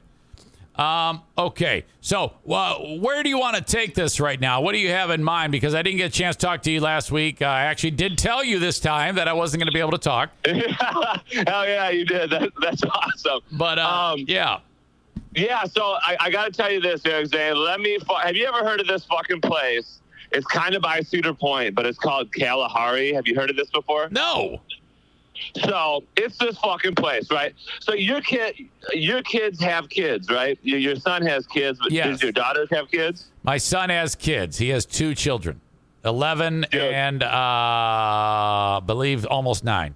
Okay, so where do you want to take this right now? What do you have in mind? Because I didn't get a chance to talk to you last week. I actually did tell you this time that I wasn't going to be able to talk. Hell yeah, you did. That's awesome. But yeah. Yeah, so I got to tell you this, Eric Zane. Have you ever heard of this fucking place? It's kind of by Cedar Point, but it's called Kalahari. Have you heard of this before? No. So it's this fucking place, right? So your kids have kids, right? Your son has kids, but yes. Does your daughters have kids? My son has kids. He has 2 children, 11 Dude. and I believe almost 9.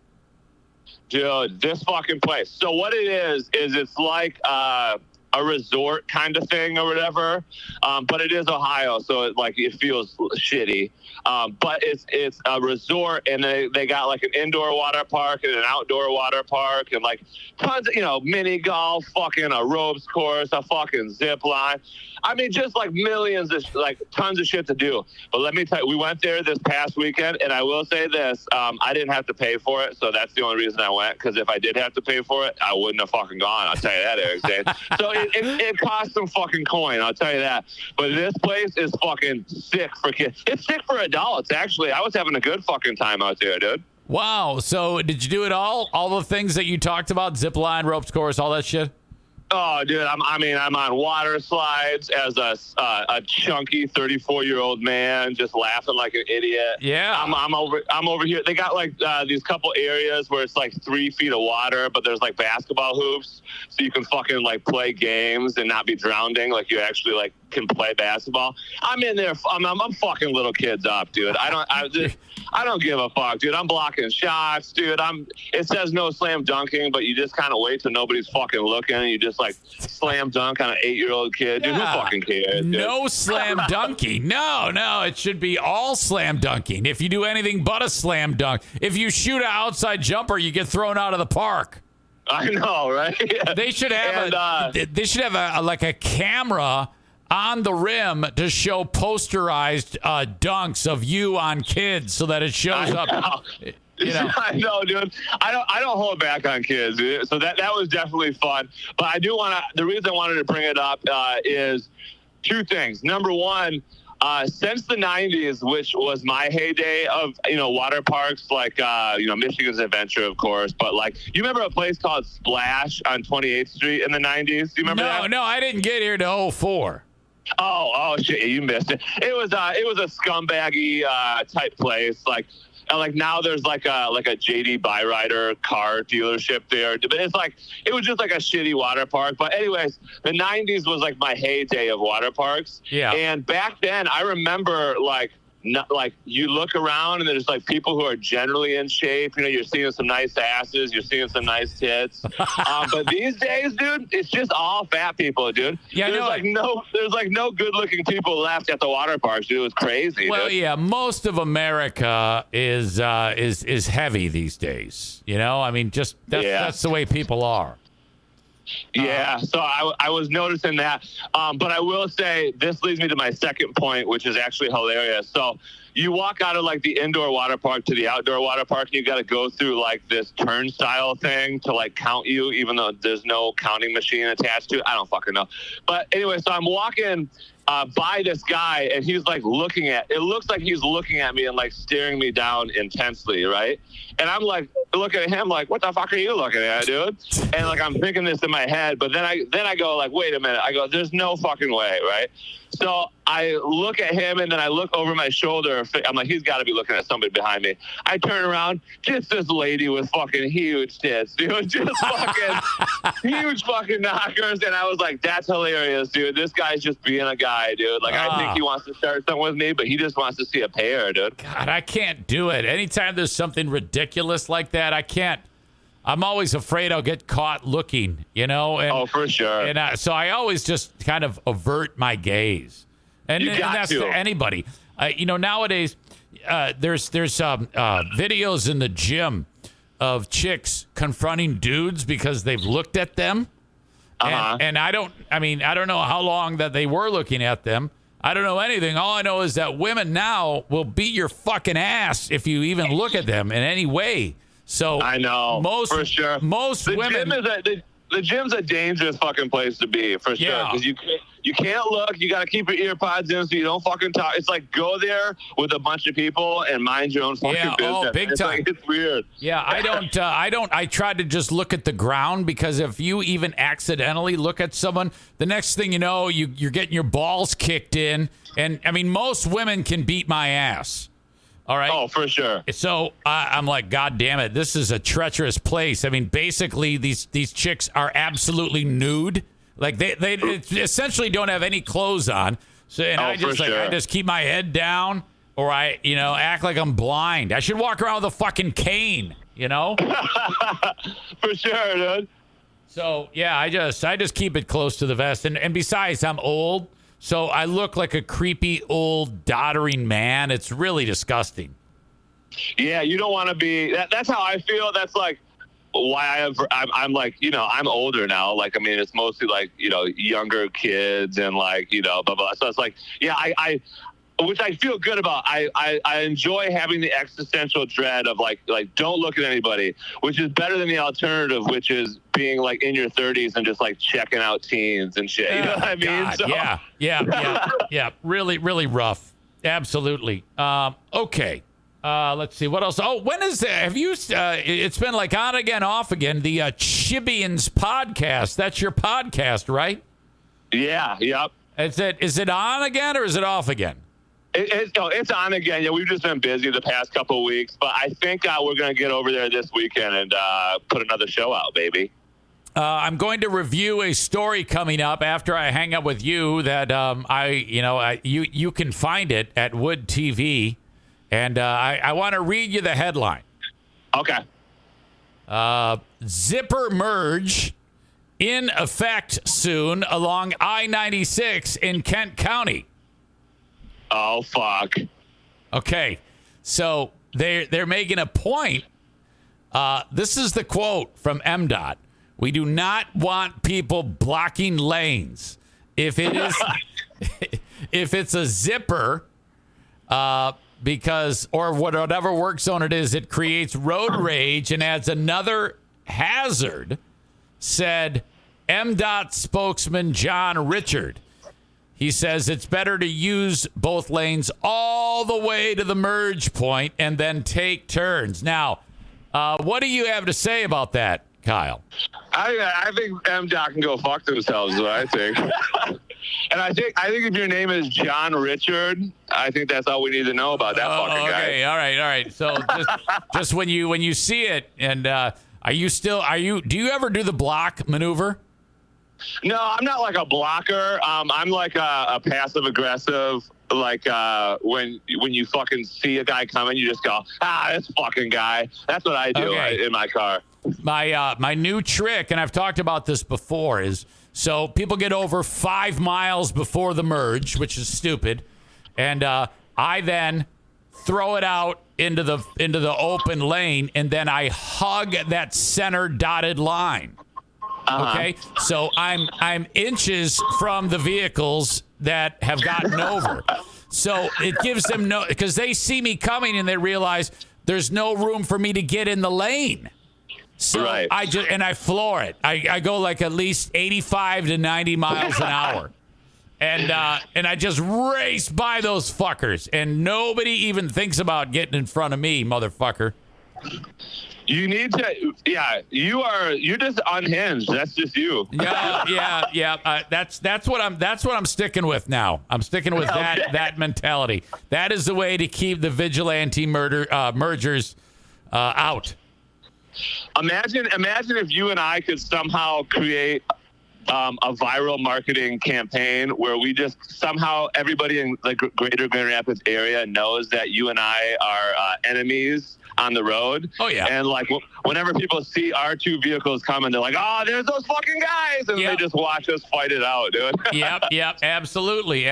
Dude, this fucking place. So what it is it's like a resort kind of thing or whatever, but it is Ohio, so it feels shitty. But it's a resort, and they got like an indoor water park and an outdoor water park, and like tons of mini golf, fucking a ropes course, a fucking zip line. I mean, just like millions of tons of shit to do. But let me tell you, we went there this past weekend, and I will say this: I didn't have to pay for it, so that's the only reason I went. Because if I did have to pay for it, I wouldn't have fucking gone. I'll tell you that, Eric Zane. So it cost some fucking coin. I'll tell you that. But this place is fucking sick for kids. It's sick for adults. Actually, I was having a good fucking time out there, dude. Wow. So did you do it all? All the things that you talked about, zip line, ropes course, all that shit? Oh, dude, I'm on water slides as a chunky 34-year-old man, just laughing like an idiot. Yeah. I'm over here. They got like these couple areas where it's like 3 feet of water, but there's like basketball hoops, so you can fucking like play games and not be drowning. Like you actually like can play basketball. I'm in there. I'm fucking little kids up, dude. I don't give a fuck, dude. I'm blocking shots, dude. It says no slam dunking, but you just kind of wait till nobody's fucking looking, and you just like slam dunk on an 8-year-old kid. Dude, who fucking cares? Dude? No slam dunking. No, it should be all slam dunking. If you do anything but a slam dunk, if you shoot an outside jumper, you get thrown out of the park. I know, right? Yeah. They should have a camera on the rim to show posterized dunks of you on kids so that it shows up. You know. I know, dude. I don't hold back on kids, dude. So that was definitely fun. But I do want to. The reason I wanted to bring it up is 2 things. Number one, since the 90s, which was my heyday of water parks, like Michigan's Adventure, of course. But like, you remember a place called Splash on 28th Street in the 90s? Do you remember that? No, I didn't get here to 2004. Oh shit! You missed it. It was a scumbaggy type place. Like now there's like a JD Byrider car dealership there. But it was just like a shitty water park. But anyways, the 90s was like my heyday of water parks. Yeah. And back then, I remember you look around and there's like people who are generally in shape. You're seeing some nice asses, you're seeing some nice tits. But these days, dude, it's just all fat people, dude. Yeah, there's no good looking people left at the water parks, dude. It was crazy. Well, dude. yeah, most of America is heavy these days. I mean, just that's the way people are. Yeah, so I was noticing that. But I will say, this leads me to my second point, which is actually hilarious. So you walk out of like the indoor water park to the outdoor water park, and you got to go through like this turnstile thing to like count you, even though there's no counting machine attached to it. I don't fucking know. But anyway, so I'm walking by this guy, and he's like it looks like he's looking at me and like staring me down intensely, right? And I'm like looking at him like, what the fuck are you looking at, dude? And like I'm thinking this in my head, but then I go like, wait a minute. I go, there's no fucking way, right? So I look at him, and then I look over my shoulder. I'm like, he's got to be looking at somebody behind me. I turn around, just this lady with fucking huge tits, dude. Just fucking huge fucking knockers. And I was like, that's hilarious, dude. This guy's just being a guy, dude. Like, I think he wants to start something with me, but he just wants to see a pair, dude. God, I can't do it. Anytime there's something ridiculous like that, I can't. I'm always afraid I'll get caught looking, And, for sure. And so I always just kind of avert my gaze. And that's to anybody. Nowadays, there's videos in the gym of chicks confronting dudes because they've looked at them. And I don't know how long that they were looking at them. I don't know anything. All I know is that women now will beat your fucking ass if you even look at them in any way. So I know, for sure. Most women. The gym's a dangerous fucking place to be, for sure. Because you can't look. You got to keep your ear pods in so you don't fucking talk. It's like go there with a bunch of people and mind your own fucking business. Oh, big time. It's weird. Yeah, I don't. I try to just look at the ground, because if you even accidentally look at someone, the next thing you know, you're getting your balls kicked in. And I mean, most women can beat my ass. All right. Oh, for sure. So I'm like, God damn it, this is a treacherous place. I mean, basically, these chicks are absolutely nude. Like they essentially don't have any clothes on. So I just keep my head down, or I act like I'm blind. I should walk around with a fucking cane. For sure, dude. So yeah, I just keep it close to the vest, and besides, I'm old. So I look like a creepy old doddering man. It's really disgusting. Yeah, you don't want to be. That's how I feel. That's like why I'm like, I'm older now. Like, I mean, it's mostly like, younger kids and like, blah, blah. So it's like, yeah, I which I feel good about. I enjoy having the existential dread of like don't look at anybody, which is better than the alternative, which is being like in your 30s and just like checking out teens and shit. You know what I mean? God, so. Yeah. Really, really rough. Absolutely. Okay. Let's see what else. Oh, when is that? Have you? It's been like on again, off again. The Chibians podcast. That's your podcast, right? Yeah. Yep. Is it on again or is it off again? It's on again. Yeah, we've just been busy the past couple of weeks, but I think we're going to get over there this weekend and put another show out, baby. I'm going to review a story coming up after I hang up with you that you can find it at Wood TV, and I want to read you the headline. Okay. Zipper merge in effect soon along I-96 in Kent County. Oh, fuck. Okay, so they're making a point. This is the quote from MDOT. We do not want people blocking lanes. If it's a zipper, because or whatever work zone it is, it creates road rage and adds another hazard, said MDOT spokesman John Richard. He says it's better to use both lanes all the way to the merge point and then take turns. Now, what do you have to say about that, Kyle? I think MDOT can go fuck themselves, is what I think. And I think if your name is John Richard, I think that's all we need to know about that fucking guy. Okay, all right. So just when you see it, and do you ever do the block maneuver? No, I'm not like a blocker. I'm like a passive aggressive. Like when you fucking see a guy coming, you just go, this fucking guy. That's what I do in my car. My new trick, and I've talked about this before, is so people get over 5 miles before the merge, which is stupid, and I then throw it out into the open lane, and then I hug that center dotted line. Okay, so I'm inches from the vehicles that have gotten over. So it gives them because they see me coming and they realize there's no room for me to get in the lane. So I floor it. I go like at least 85 to 90 miles an hour. And I just race by those fuckers. And nobody even thinks about getting in front of me, motherfucker. You need to, you're just unhinged. That's just you. Yeah. That's what I'm sticking with now. I'm sticking with that mentality. That is the way to keep the vigilante mergers out. Imagine if you and I could somehow create a viral marketing campaign where we just somehow everybody in the greater Grand Rapids area knows that you and I are enemies on the road. Oh, yeah. And like whenever people see our two vehicles coming, they're like, oh, there's those fucking guys. And they just watch us fight it out, dude. Yep. Absolutely.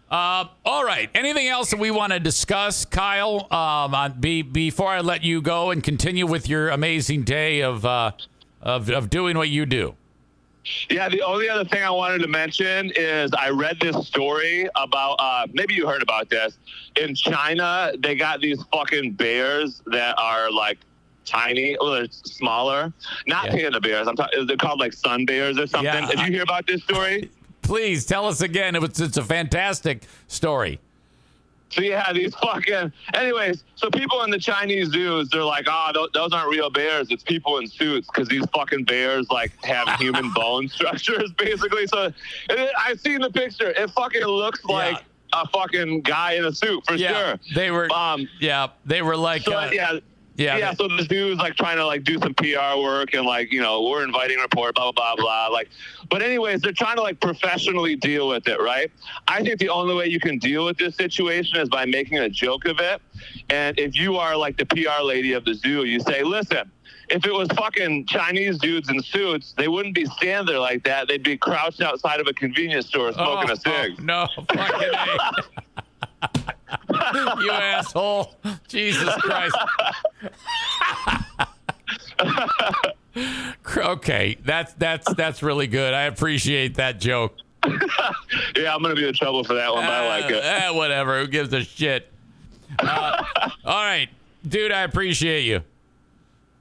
All right. Anything else that we want to discuss, Kyle, before I let you go and continue with your amazing day of doing what you do? Yeah, the only other thing I wanted to mention is I read this story about, maybe you heard about this. In China, they got these fucking bears that are like tiny, or they're smaller. Not panda bears. They're called like sun bears or something. Yeah, Did you hear about this story? Please tell us again. It's a fantastic story. So yeah, these fucking. Anyways, so people in the Chinese zoos, they're like, those aren't real bears. It's people in suits because these fucking bears like have human bone structures, basically. So I've seen the picture. It fucking looks like a fucking guy in a suit for sure. They were. They were like. So, Yeah, so the dude's like trying to like do some PR work and like, we're inviting a report, blah, blah, blah, blah. Like, but anyways, they're trying to like professionally deal with it, right? I think the only way you can deal with this situation is by making a joke of it. And if you are like the PR lady of the zoo, you say, listen, if it was fucking Chinese dudes in suits, they wouldn't be standing there like that. They'd be crouched outside of a convenience store smoking a cig. No, fucking A. You asshole. Jesus Christ. Okay, that's really good. I appreciate that joke. Yeah, I'm going to be in trouble for that one, but I like it. Whatever. Who gives a shit? All right. Dude, I appreciate you.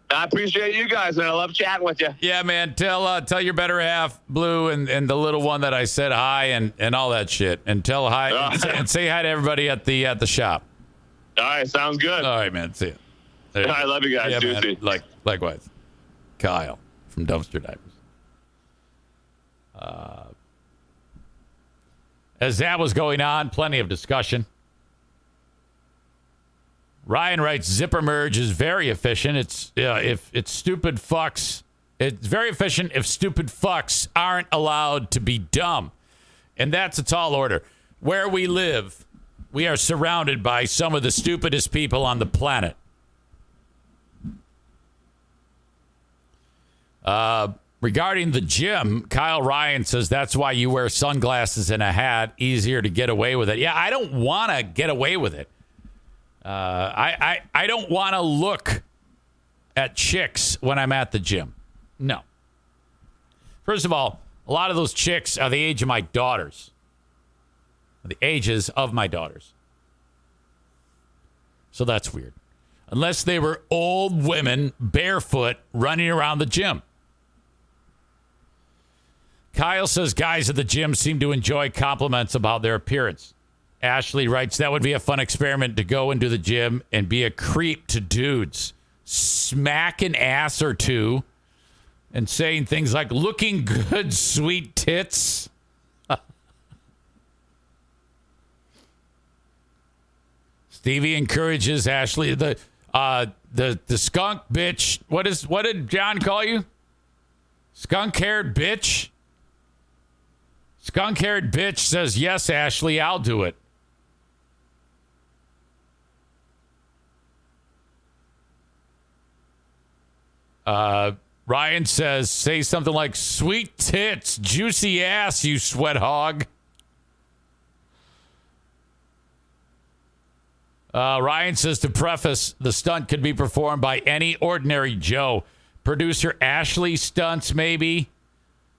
I appreciate you guys, man. I love chatting with you. Yeah, man. Tell your better half, Blue, and the little one that I said hi and all that shit. And tell hi and say hi to everybody at the shop. All right, sounds good. All right, man. See ya. I love you guys. Yeah, man. Juicy. Likewise. Kyle from Dumpster Divers. As that was going on, plenty of discussion. Ryan writes, zipper merge is very efficient. It's stupid fucks. It's very efficient if stupid fucks aren't allowed to be dumb. And that's a tall order. Where we live, we are surrounded by some of the stupidest people on the planet. Regarding the gym, Kyle Ryan says that's why you wear sunglasses and a hat. Easier to get away with it. Yeah, I don't want to get away with it. I don't want to look at chicks when I'm at the gym. No. First of all, a lot of those chicks are the age of my daughters. The ages of my daughters. So that's weird. Unless they were old women barefoot running around the gym. Kyle says guys at the gym seem to enjoy compliments about their appearance. Ashley writes, that would be a fun experiment to go into the gym and be a creep to dudes. Smack an ass or two and saying things like, looking good, sweet tits. Stevie encourages Ashley, the skunk bitch. What did John call you? Skunk-haired bitch? Skunk-haired bitch says, yes, Ashley, I'll do it. Ryan says, say something like, sweet tits, juicy ass, you sweat hog. Ryan says, to preface, the stunt could be performed by any ordinary Joe. Producer Ashley stunts, maybe.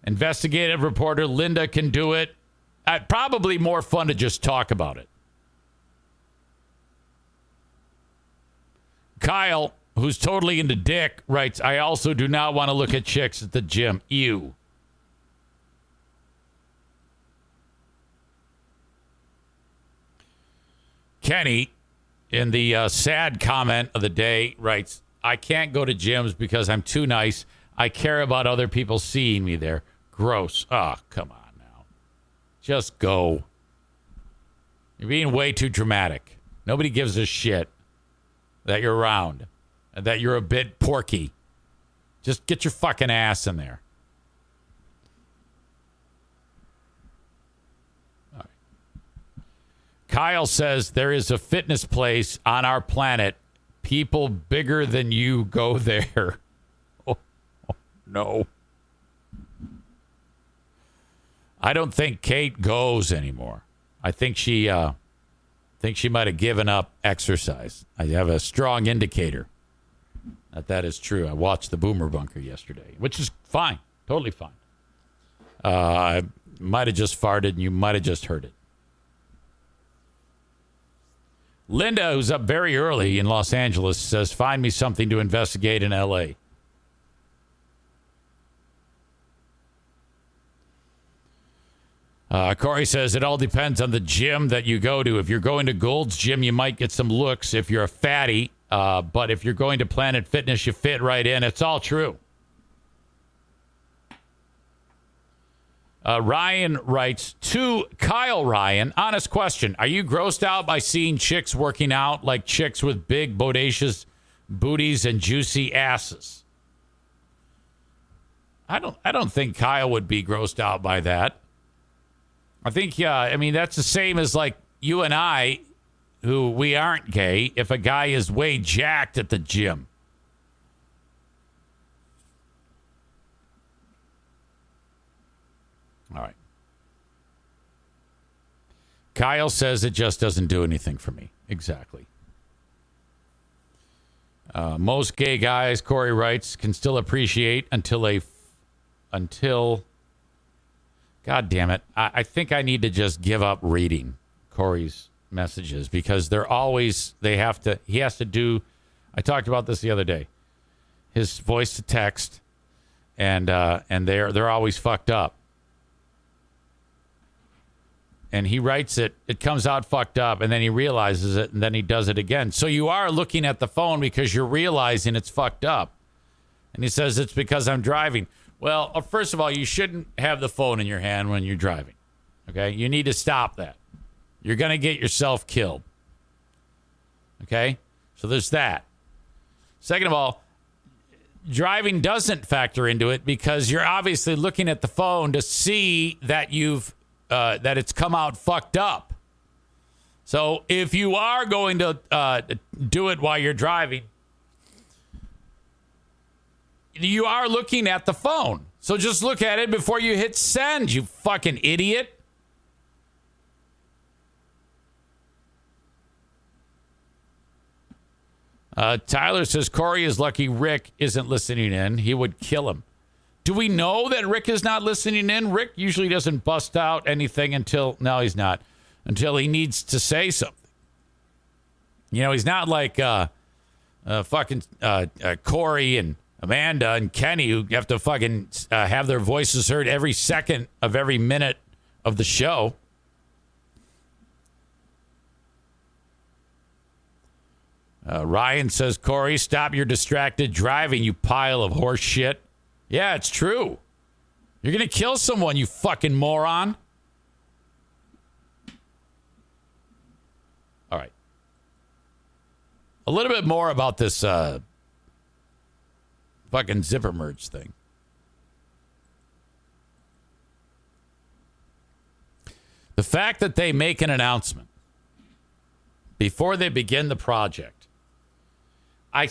Investigative reporter Linda can do it. Probably more fun to just talk about it. Kyle, who's totally into dick, writes, I also do not want to look at chicks at the gym. Ew. Kenney, in the sad comment of the day, writes, I can't go to gyms because I'm too nice. I care about other people seeing me there. Gross. Oh, come on now. Just go. You're being way too dramatic. Nobody gives a shit that you're around and that you're a bit porky. Just get your fucking ass in there. All right. Kyle says there is a fitness place on our planet. People bigger than you go there. Oh, no. I don't think Kate goes anymore. I think she might have given up exercise. I have a strong indicator that is true. I watched the Boomer Bunker yesterday, which is fine. Totally fine. I might have just farted and you might have just heard it. Linda, who's up very early in Los Angeles, says, find me something to investigate in L.A. Corey says, it all depends on the gym that you go to. If you're going to Gold's Gym, you might get some looks if you're a fatty. But if you're going to Planet Fitness, you fit right in. It's all true. Ryan writes, to Kyle Ryan, honest question. Are you grossed out by seeing chicks working out like chicks with big, bodacious booties and juicy asses? I don't think Kyle would be grossed out by that. I think, that's the same as like you and I, who we aren't gay, if a guy is way jacked at the gym. All right. Kyle says it just doesn't do anything for me. Exactly. Most gay guys, Corey writes, can still appreciate until God damn it. I think I need to just give up reading Corey's messages because he has to do, I talked about this the other day, his voice to text and they're always fucked up. and he writes it, it comes out fucked up, and then he realizes it, and then he does it again. So you are looking at the phone because you're realizing it's fucked up. And he says, it's because I'm driving. Well, first of all, you shouldn't have the phone in your hand when you're driving. Okay? You need to stop that. You're going to get yourself killed. Okay? So there's that. Second of all, driving doesn't factor into it because you're obviously looking at the phone to see that that it's come out fucked up. So if you are going to do it while you're driving, you are looking at the phone. So just look at it before you hit send, you fucking idiot. Tyler says Corey is lucky Rick isn't listening in. He would kill him. Do we know that Rick is not listening in? Rick usually doesn't bust out anything until he needs to say something. You know, he's not like fucking Corey and Amanda and Kenney who have to fucking have their voices heard every second of every minute of the show. Ryan says, Corey, stop your distracted driving, you pile of horse shit. Yeah, it's true. You're going to kill someone, you fucking moron. All right. A little bit more about this fucking zipper merge thing. The fact that they make an announcement before they begin the project, I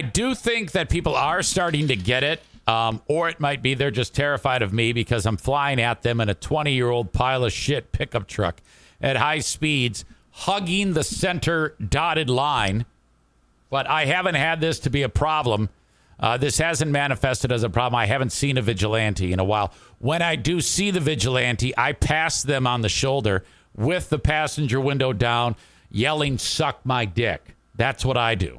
do think that people are starting to get it, or it might be they're just terrified of me because I'm flying at them in a 20-year-old pile of shit pickup truck at high speeds, hugging the center dotted line. But I haven't had this to be a problem. This hasn't manifested as a problem. I haven't seen a vigilante in a while. When I do see the vigilante, I pass them on the shoulder with the passenger window down, yelling, suck my dick. That's what I do.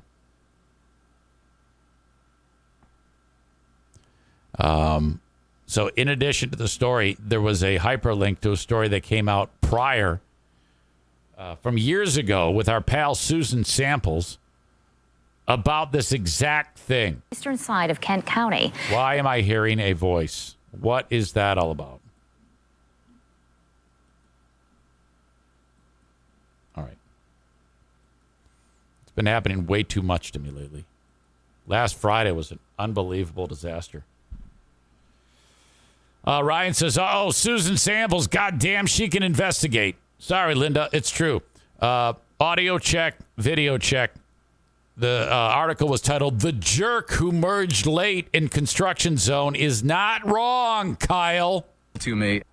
So in addition to the story, there was a hyperlink to a story that came out prior from years ago with our pal Susan Samples about this exact thing. Eastern side of Kent County. Why am I hearing a voice? What is that all about? All right. It's been happening way too much to me lately. Last Friday was an unbelievable disaster. Ryan says, oh, Susan Samples, goddamn, she can investigate. Sorry, Linda, it's true. Audio check, video check. The article was titled, The Jerk Who Merged Late in Construction Zone is Not Wrong, Kyle. To me.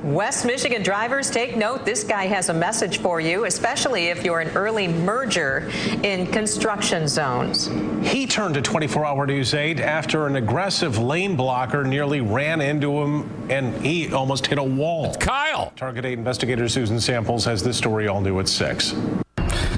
West Michigan drivers, take note. This guy has a message for you, especially if you're an early merger in construction zones. He turned to 24-hour News 8 after an aggressive lane blocker nearly ran into him and he almost hit a wall. It's Kyle. Target 8 investigator Susan Samples has this story all new at 6.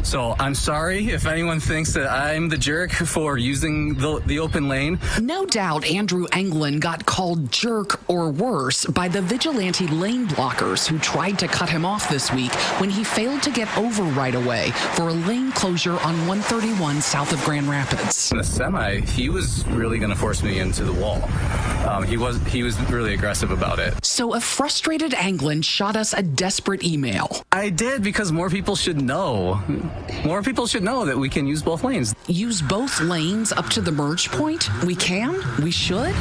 So I'm sorry if anyone thinks that I'm the jerk for using the open lane. No doubt Andrew Anglin got called jerk or worse by the vigilante lane blockers who tried to cut him off this week when he failed to get over right away for a lane closure on 131 south of Grand Rapids. In the semi, he was really going to force me into the wall. He was really aggressive about it. So a frustrated Anglin shot us a desperate email. I did because more people should know. More people should know that we can use both lanes. Use both lanes up to the merge point? We can? We should?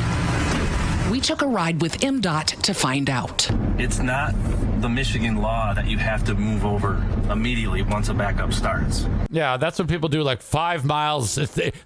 We took a ride with MDOT to find out. It's not the Michigan law that you have to move over immediately once a backup starts. Yeah, that's what people do, like 5 miles.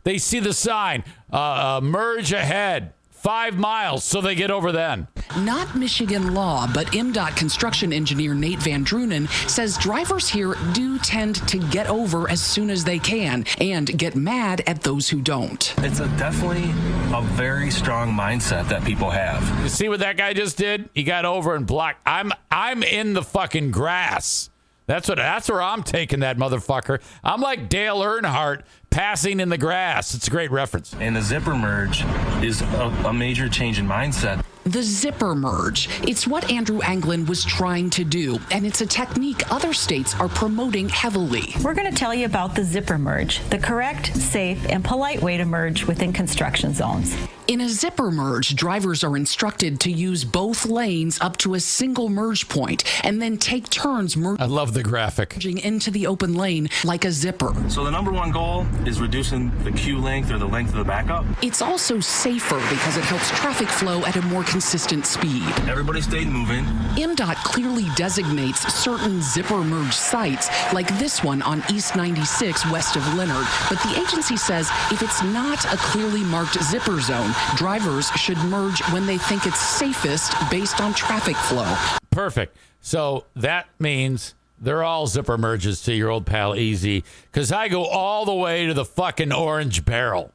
They see the sign, merge ahead. 5 miles, so they get over then. Not Michigan law, but MDOT construction engineer Nate Van Drunen says drivers here do tend to get over as soon as they can and get mad at those who don't. It's definitely a very strong mindset that people have. You see what that guy just did? He got over and blocked. I'm in the fucking grass. That's where I'm taking that motherfucker. I'm like Dale Earnhardt passing in the grass. It's a great reference. And the zipper merge is a major change in mindset. The zipper merge. It's what Andrew Anglin was trying to do, and it's a technique other states are promoting heavily. We're going to tell you about the zipper merge, the correct, safe, and polite way to merge within construction zones. In a zipper merge, drivers are instructed to use both lanes up to a single merge point and then take turns merging. I love the graphic. Into the open lane like a zipper. So the number one goal is reducing the queue length or the length of the backup. It's also safer because it helps traffic flow at a more consistent speed. Everybody stayed moving. MDOT clearly designates certain zipper merge sites, like this one on East 96 west of Leonard. But the agency says if it's not a clearly marked zipper zone, drivers should merge when they think it's safest based on traffic flow. Perfect. So that means they're all zipper merges to your old pal Easy, because I go all the way to the fucking orange barrel.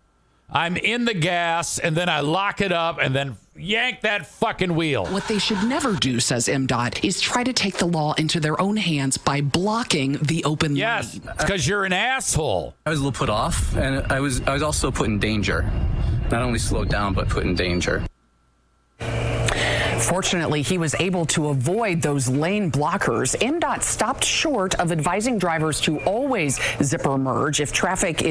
I'm in the gas, and then I lock it up, and then yank that fucking wheel. What they should never do, says MDOT, is try to take the law into their own hands by blocking the open lane. Yes, because you're an asshole. I was a little put off, and I was also put in danger. Not only slowed down, but put in danger. Fortunately, he was able to avoid those lane blockers. MDOT stopped short of advising drivers to always zipper merge. If traffic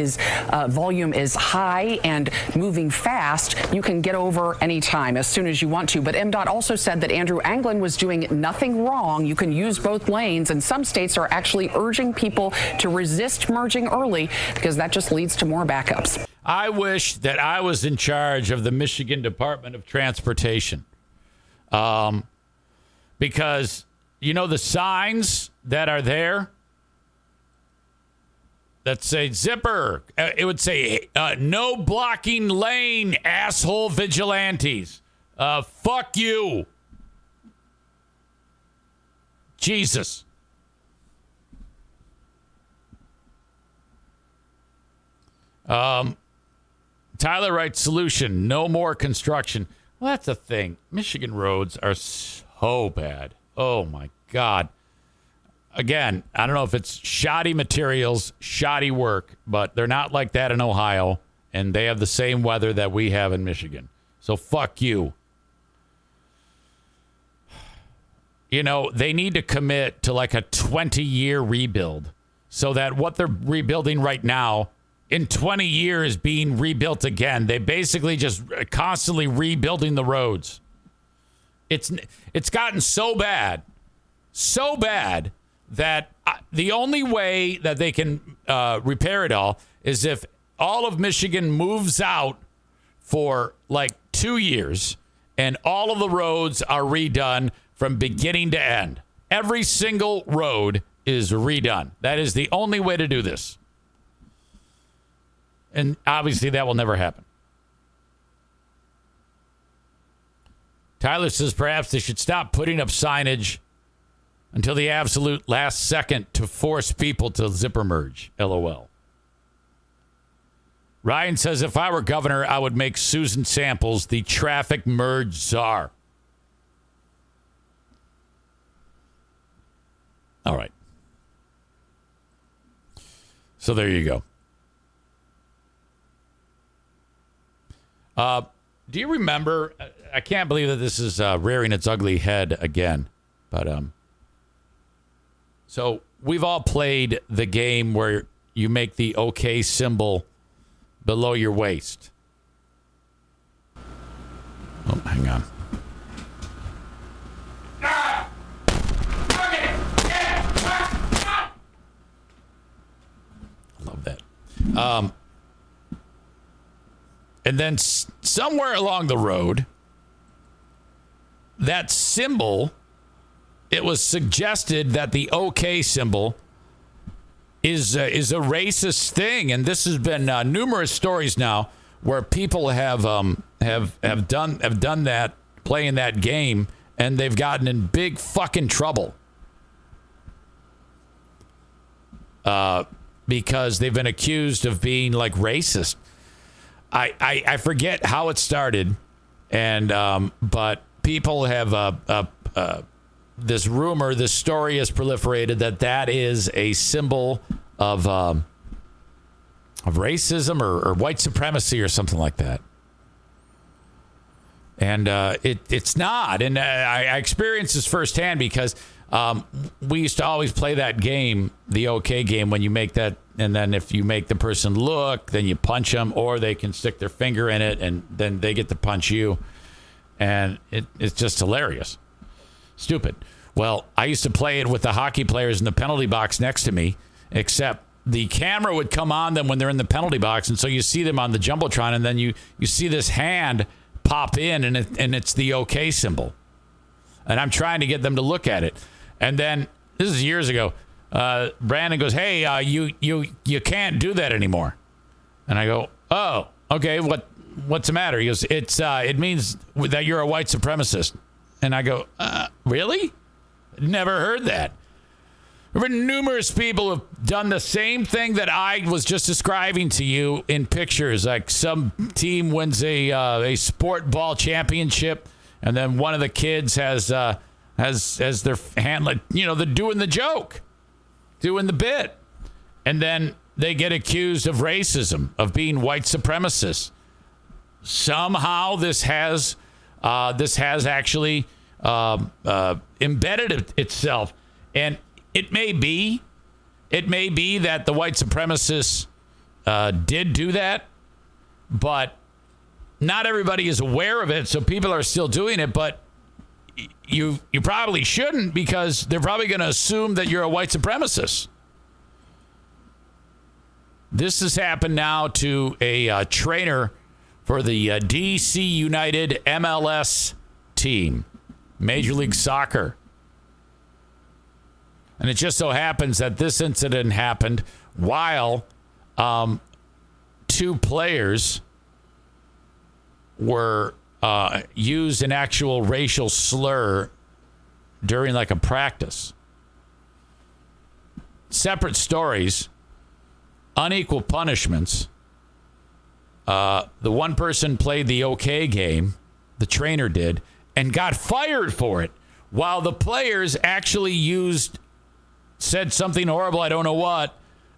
volume is high and moving fast, you can get over anytime as soon as you want to. But MDOT also said that Andrew Anglin was doing nothing wrong. You can use both lanes, and some states are actually urging people to resist merging early because that just leads to more backups. I wish that I was in charge of the Michigan Department of Transportation. Because, you know, the signs that are there that say zipper, it would say, no blocking lane, asshole vigilantes. Fuck you. Jesus. Tyler writes, solution, no more construction. Well, that's the thing. Michigan roads are so bad. Oh, my God. Again, I don't know if it's shoddy materials, shoddy work, but they're not like that in Ohio, and they have the same weather that we have in Michigan. So fuck you. You know, they need to commit to like a 20-year rebuild so that what they're rebuilding right now in 20 years being rebuilt again. They basically just constantly rebuilding the roads. It's gotten so bad that the only way that they can repair it all is if all of Michigan moves out for like 2 years and all of the roads are redone from beginning to end. Every single road is redone. That is the only way to do this. And obviously that will never happen. Tyler says perhaps they should stop putting up signage until the absolute last second to force people to zipper merge. LOL. Ryan says if I were governor, I would make Susan Samples the traffic merge czar. All right. So there you go. Do you remember? I can't believe that this is rearing its ugly head again. But so we've all played the game where you make the OK symbol below your waist. Oh, hang on. Love that. And then somewhere along the road, that symbol, it was suggested that the OK symbol is a racist thing, and this has been numerous stories now where people have done that, playing that game, and they've gotten in big fucking trouble because they've been accused of being like racist. I forget how it started, and but people have this rumor, this story has proliferated that is a symbol of racism or white supremacy or something like that. And it's not. And I experienced this firsthand because we used to always play that game, the OK game, when you make that. And then if you make the person look, then you punch them, or they can stick their finger in it and then they get to punch you. And it's just hilarious. Stupid. Well, I used to play it with the hockey players in the penalty box next to me, except the camera would come on them when they're in the penalty box. And so you see them on the Jumbotron, and then you see this hand pop in, and it's the OK symbol. And I'm trying to get them to look at it. And then, this is years ago, Brandon goes, hey, you can't do that anymore. And I go, oh, okay, what's the matter? He goes, it means that you're a white supremacist. And I go, really? Never heard that. There have been numerous people who have done the same thing that I was just describing to you in pictures. Like some team wins a sport ball championship, and then one of the kids has their hand, like, they're doing the joke, doing the bit, and then they get accused of racism, of being white supremacists. Somehow this has actually embedded itself, and it may be that the white supremacists did do that, but not everybody is aware of it, so people are still doing it. But you probably shouldn't, because they're probably going to assume that you're a white supremacist. This has happened now to a trainer for the DC United MLS team, Major League Soccer. And it just so happens that this incident happened while two players were used an actual racial slur during like a practice. Separate stories, unequal punishments. The one person played the OK game, the trainer did, and got fired for it, while the players actually said something horrible, I don't know what,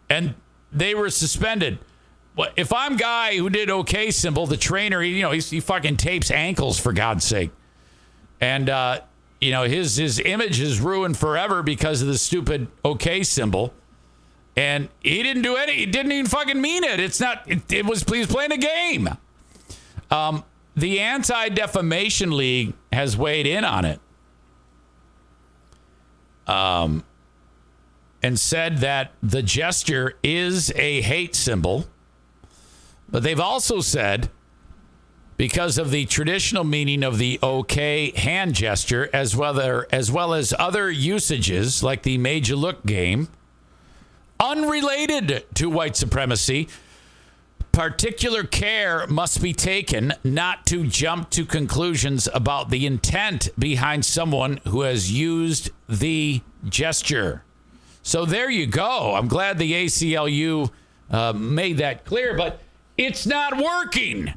and they were suspended. If I'm guy who did OK symbol, the trainer, he fucking tapes ankles, for God's sake. And, his image is ruined forever because of the stupid OK symbol. And he didn't do any, he didn't even fucking mean it. It's not, it was, he's playing a game. The Anti-Defamation League has weighed in on it. And said that the gesture is a hate symbol. But they've also said, because of the traditional meaning of the OK hand gesture, as well as other usages like the made you look game, unrelated to white supremacy, particular care must be taken not to jump to conclusions about the intent behind someone who has used the gesture. So there you go. I'm glad the ACLU made that clear, but it's not working.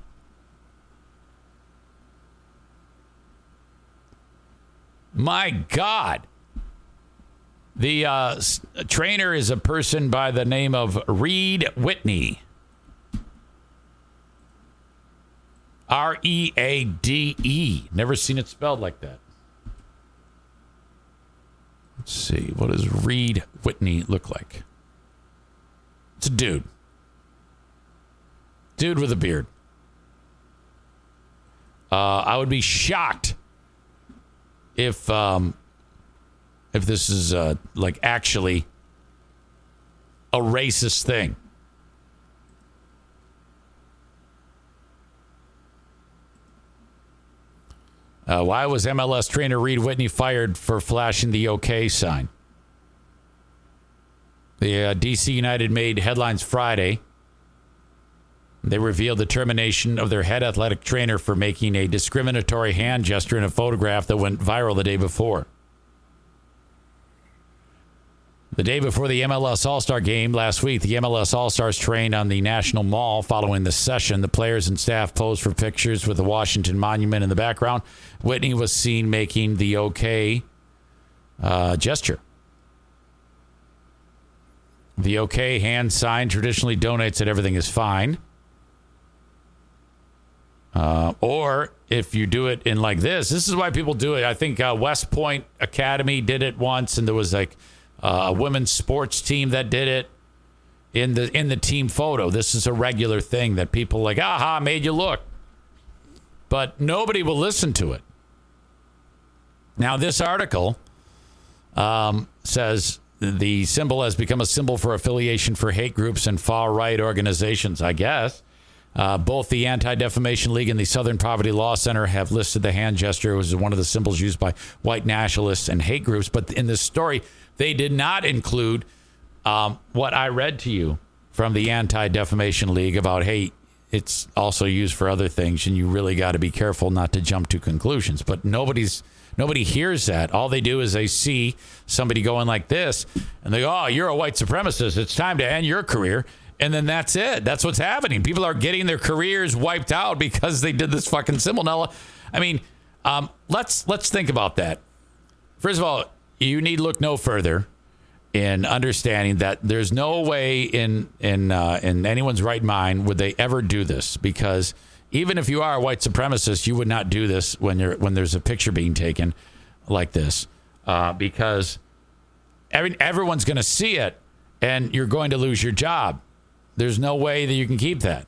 My God. The trainer is a person by the name of Reed Whitney. Reade. Never seen it spelled like that. Let's see. What does Reed Whitney look like? It's a dude. Dude with a beard. I would be shocked if this is like actually a racist thing. Why was MLS trainer Reed Whitney fired for flashing the OK sign? The DC United made headlines Friday. They revealed the termination of their head athletic trainer for making a discriminatory hand gesture in a photograph that went viral the day before. The day before the MLS All-Star game last week, the MLS All-Stars trained on the National Mall. Following the session, the players and staff posed for pictures with the Washington Monument in the background. Whitney was seen making the OK gesture. The OK hand sign traditionally donates that everything is fine. Or if you do it in like this is why people do it. I think West Point Academy did it once, and there was like a women's sports team that did it in the team photo. This is a regular thing that people like, aha, made you look. But nobody will listen to it. Now, this article says the symbol has become a symbol for affiliation for hate groups and far-right organizations, I guess. Both the Anti-Defamation League and the Southern Poverty Law Center have listed the hand gesture as one of the symbols used by white nationalists and hate groups. But in this story, they did not include what I read to you from the Anti-Defamation League about, hey, it's also used for other things, and you really got to be careful not to jump to conclusions. But nobody hears that. All they do is they see somebody going like this, and they go, oh, you're a white supremacist. It's time to end your career. And then that's it. That's what's happening. People are getting their careers wiped out because they did this fucking symbol. Now, I mean, let's think about that. First of all, you need look no further in understanding that there's no way in anyone's right mind would they ever do this, because even if you are a white supremacist, you would not do this when there's a picture being taken like this, because everyone's going to see it, and you're going to lose your job. There's no way that you can keep that.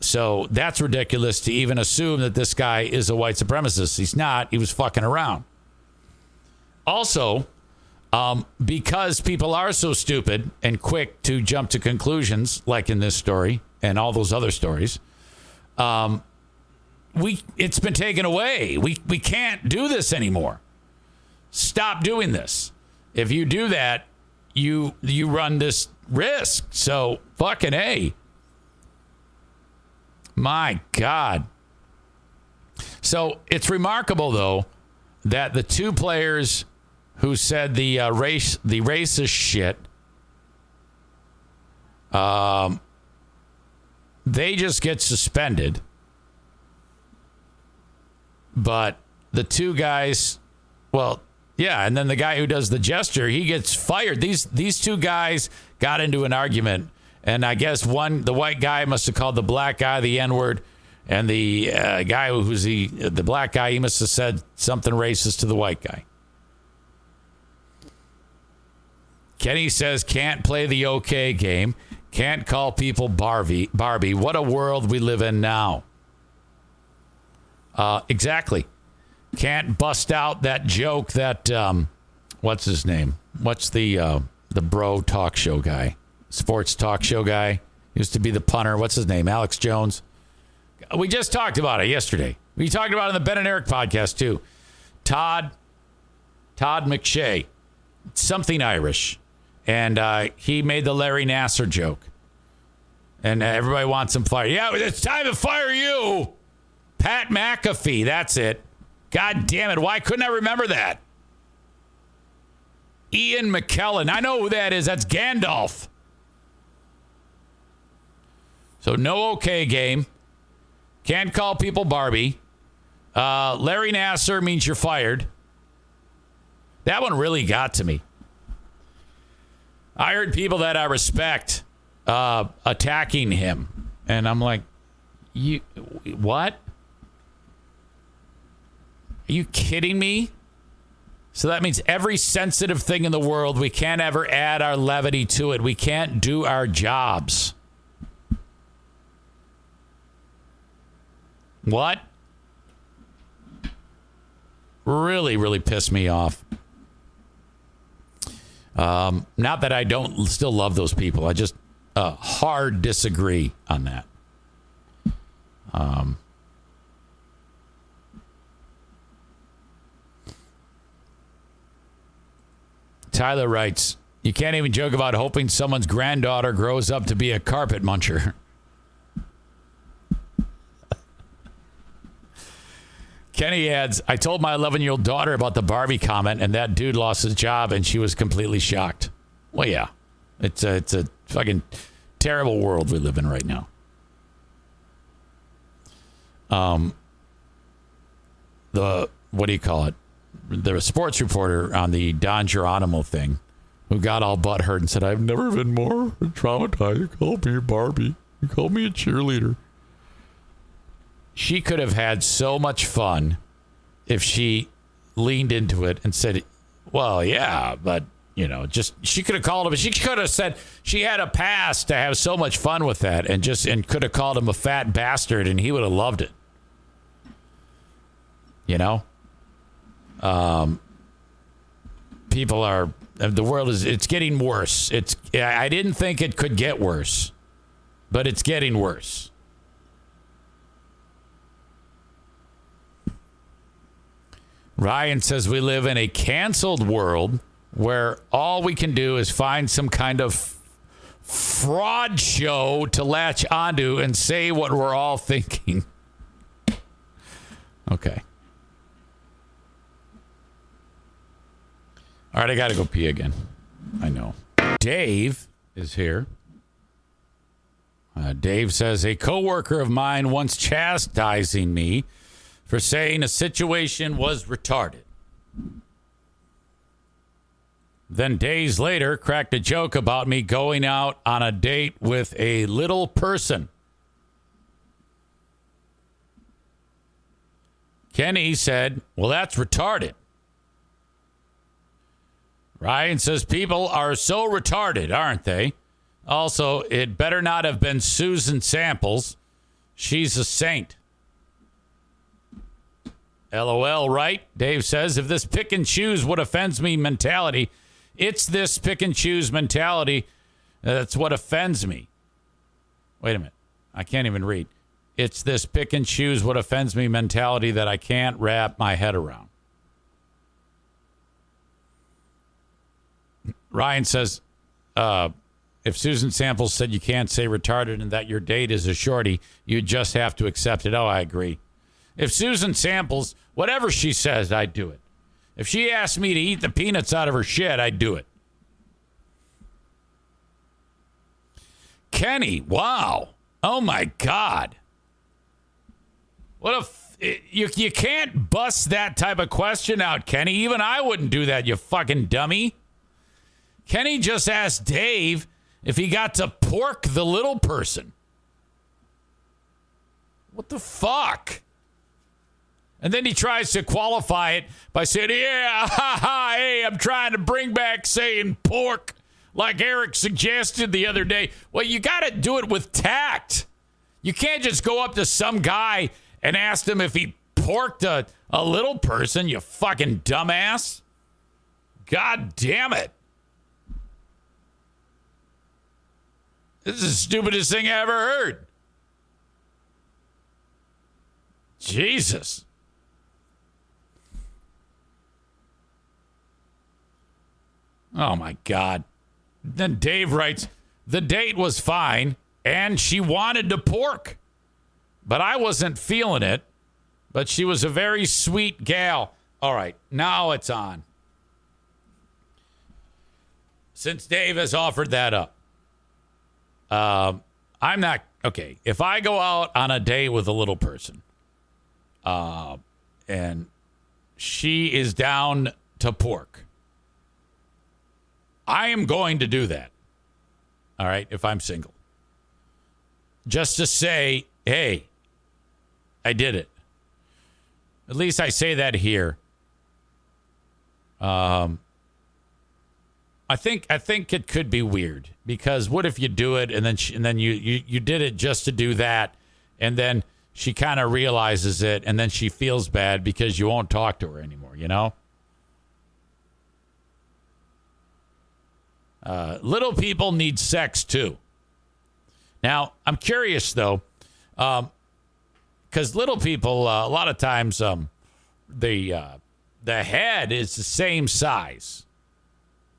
So that's ridiculous to even assume that this guy is a white supremacist. He's not. He was fucking around. Also, because people are so stupid and quick to jump to conclusions, like in this story and all those other stories, it's been taken away. We can't do this anymore. Stop doing this. If you do that, you run this risk. So fucking A. My God. So it's remarkable, though, that the two players who said the racist shit, they just get suspended. But the two guys, well, yeah, and then the guy who does the gesture, he gets fired. These two guys got into an argument, and I guess the white guy must have called the black guy the N-word, and the guy who's the black guy, he must have said something racist to the white guy. Kenney says can't play the okay game, can't call people Barbie. What a world we live in now. Exactly. Can't bust out that joke that, what's his name? What's the bro talk show guy? Sports talk show guy. Used to be the punter. What's his name? Alex Jones. We just talked about it yesterday. We talked about it in the Ben and Eric podcast too. Todd McShay. Something Irish. And he made the Larry Nassar joke. And everybody wants him fired. Yeah, it's time to fire you. Pat McAfee. That's it. God damn it. Why couldn't I remember that? Ian McKellen. I know who that is. That's Gandalf. So no okay game. Can't call people Barbie. Larry Nassar means you're fired. That one really got to me. I heard people that I respect attacking him. And I'm like, you what? Are you kidding me? So that means every sensitive thing in the world, we can't ever add our levity to it. We can't do our jobs. What? Really, really pissed me off. Not that I don't still love those people. I just hard disagree on that. Tyler writes, you can't even joke about hoping someone's granddaughter grows up to be a carpet muncher. Kenney adds, I told my 11-year-old daughter about the Barbie comment, and that dude lost his job, and she was completely shocked. Well, yeah. It's a fucking terrible world we live in right now. What do you call it? The sports reporter on the Don Geronimo thing, who got all butthurt and said, I've never been more traumatized. You called me a Barbie. You called me a cheerleader. she could have had so much fun if she leaned into it and said, well, yeah, but, you know, just she could have called him. She could have said she had a past to have so much fun with that and could have called him a fat bastard and he would have loved it. You know? People are, the world is, it's getting worse. I didn't think it could get worse, but it's getting worse. Ryan says we live in a canceled world where all we can do is find some kind of fraud show to latch onto and say what we're all thinking. Okay. All right, I got to go pee again. I know. Dave is here. Dave says, a coworker of mine once chastising me for saying a situation was retarded. Then days later, cracked a joke about me going out on a date with a little person. Kenney said, well, that's retarded. Ryan says, people are so retarded, aren't they? Also, it better not have been Susan Samples. She's a saint. LOL, right? Dave says, if this pick and choose what offends me mentality, it's this pick and choose mentality that's what offends me. Wait a minute. I can't even read. It's this pick and choose what offends me mentality that I can't wrap my head around. Ryan says, if Susan Samples said you can't say retarded and that your date is a shorty, you just have to accept it. Oh, I agree. If Susan Samples, whatever she says, I'd do it. If she asked me to eat the peanuts out of her shit, I'd do it. Kenney, wow. Oh, my God. What you can't bust that type of question out, Kenney. Even I wouldn't do that, you fucking dummy. Kenney just asked Dave if he got to pork the little person. What the fuck? And then he tries to qualify it by saying, yeah, hey, I'm trying to bring back saying pork like Eric suggested the other day. Well, you got to do it with tact. You can't just go up to some guy and ask him if he porked a little person, you fucking dumbass. God damn it. This is the stupidest thing I ever heard. Jesus. Oh, my God. Then Dave writes, the date was fine, and she wanted to pork. But I wasn't feeling it. But she was a very sweet gal. All right, now it's on. Since Dave has offered that up, I'm not, okay, if I go out on a date with a little person, and she is down to pork, I am going to do that. All right, if I'm single. Just to say, hey, I did it. At least I say that here. I think it could be weird because what if you do it and then you did it just to do that, and then she kind of realizes it and then she feels bad because you won't talk to her anymore, you know? Little people need sex too. Now, I'm curious though, because little people, a lot of times, the head is the same size.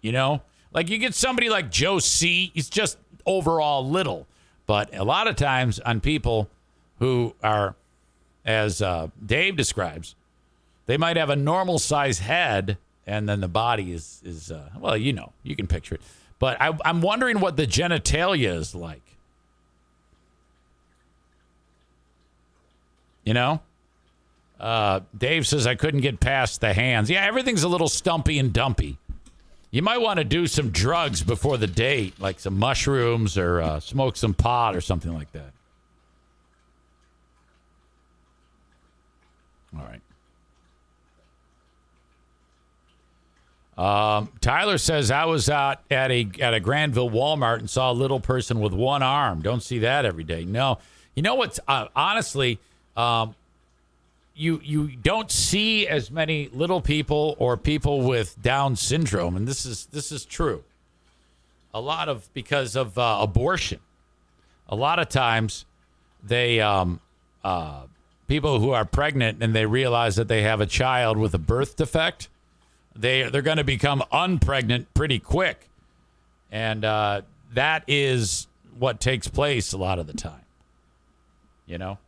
You know, like you get somebody like Joe C. He's just overall little, but a lot of times on people who are, as Dave describes, they might have a normal size head, and then the body is well, you know, you can picture it. But I'm wondering what the genitalia is like. You know, Dave says I couldn't get past the hands. Yeah, everything's a little stumpy and dumpy. You might want to do some drugs before the date, like some mushrooms or smoke some pot or something like that. Tyler says, I was out at a Granville Walmart and saw a little person with one arm. Don't see that every day. No. You know what's honestly, you don't see as many little people or people with Down syndrome, and this is true. A lot of because of abortion. A lot of times, they people who are pregnant and they realize that they have a child with a birth defect, they're going to become unpregnant pretty quick, and that is what takes place a lot of the time. You know,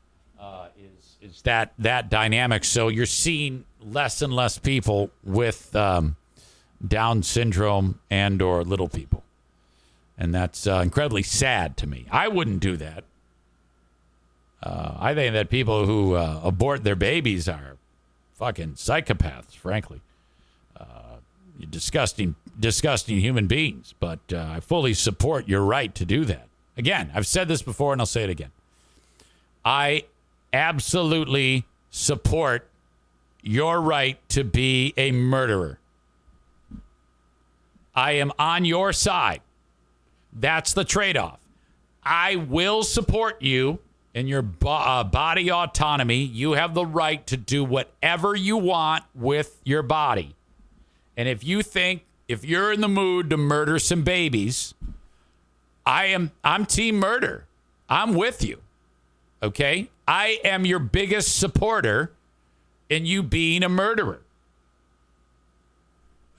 is that dynamic? So you're seeing less and less people with Down syndrome and or little people, and that's incredibly sad to me. I wouldn't do that. I think that people who abort their babies are fucking psychopaths, frankly. Disgusting human beings. But I fully support your right to do that. Again, I've said this before and I'll say it again. I absolutely support your right to be a murderer. I am on your side. That's the trade-off. I will support you in your body autonomy. You have the right to do whatever you want with your body. And if you're in the mood to murder some babies, I'm team murder. I'm with you. Okay? I am your biggest supporter in you being a murderer.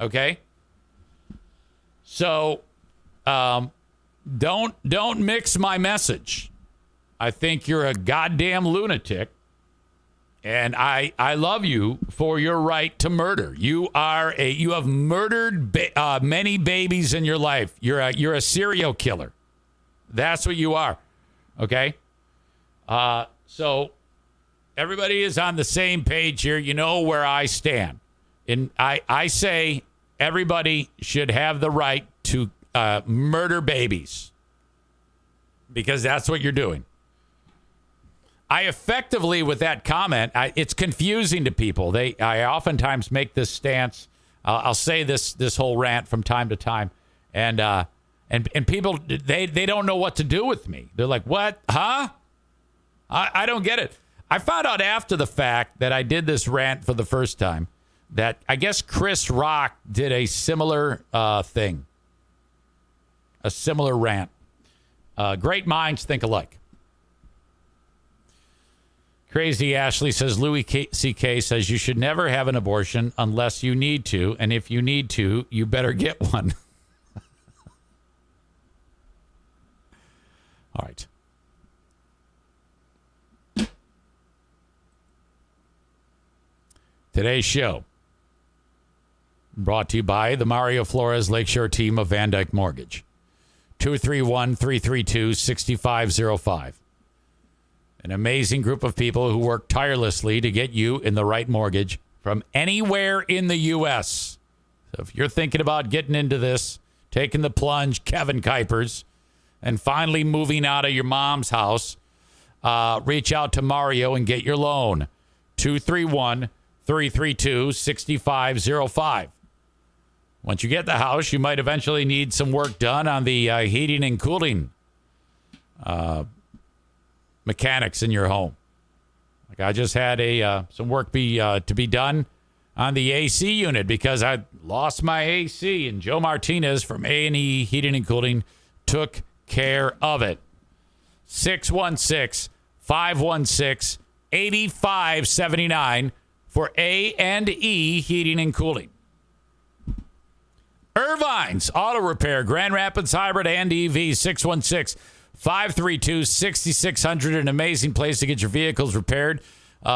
Okay? So, don't mix my message. I think you're a goddamn lunatic, and I love you for your right to murder. You have murdered many babies in your life. You're a serial killer. That's what you are. Okay? So everybody is on the same page here. You know where I stand. And I say everybody should have the right to murder babies, because that's what you're doing. I effectively, with that comment, it's confusing to people. I oftentimes make this stance. I'll say this whole rant from time to time, and people they don't know what to do with me. They're like, "What? Huh? I don't get it." I found out after the fact that I did this rant for the first time that I guess Chris Rock did a similar thing, a similar rant. Great minds think alike. Crazy Ashley says, Louis C.K. says you should never have an abortion unless you need to. And if you need to, you better get one. All right. Today's show brought to you by the Mario Flores Lakeshore team of Van Dyke Mortgage. 231-332-6505. An amazing group of people who work tirelessly to get you in the right mortgage from anywhere in the U.S. So if you're thinking about getting into this, taking the plunge, Kevin Kuipers, and finally moving out of your mom's house, reach out to Mario and get your loan. 231-332-6505. Once you get the house, you might eventually need some work done on the heating and cooling mechanics in your home. Like I just had some work to be done on the AC unit because I lost my AC, and Joe Martinez from A&E Heating and Cooling took care of it. 616-516-8579 for A&E Heating and Cooling. Irvine's Auto Repair, Grand Rapids Hybrid and EV, 616-532-6600, an amazing place to get your vehicles repaired.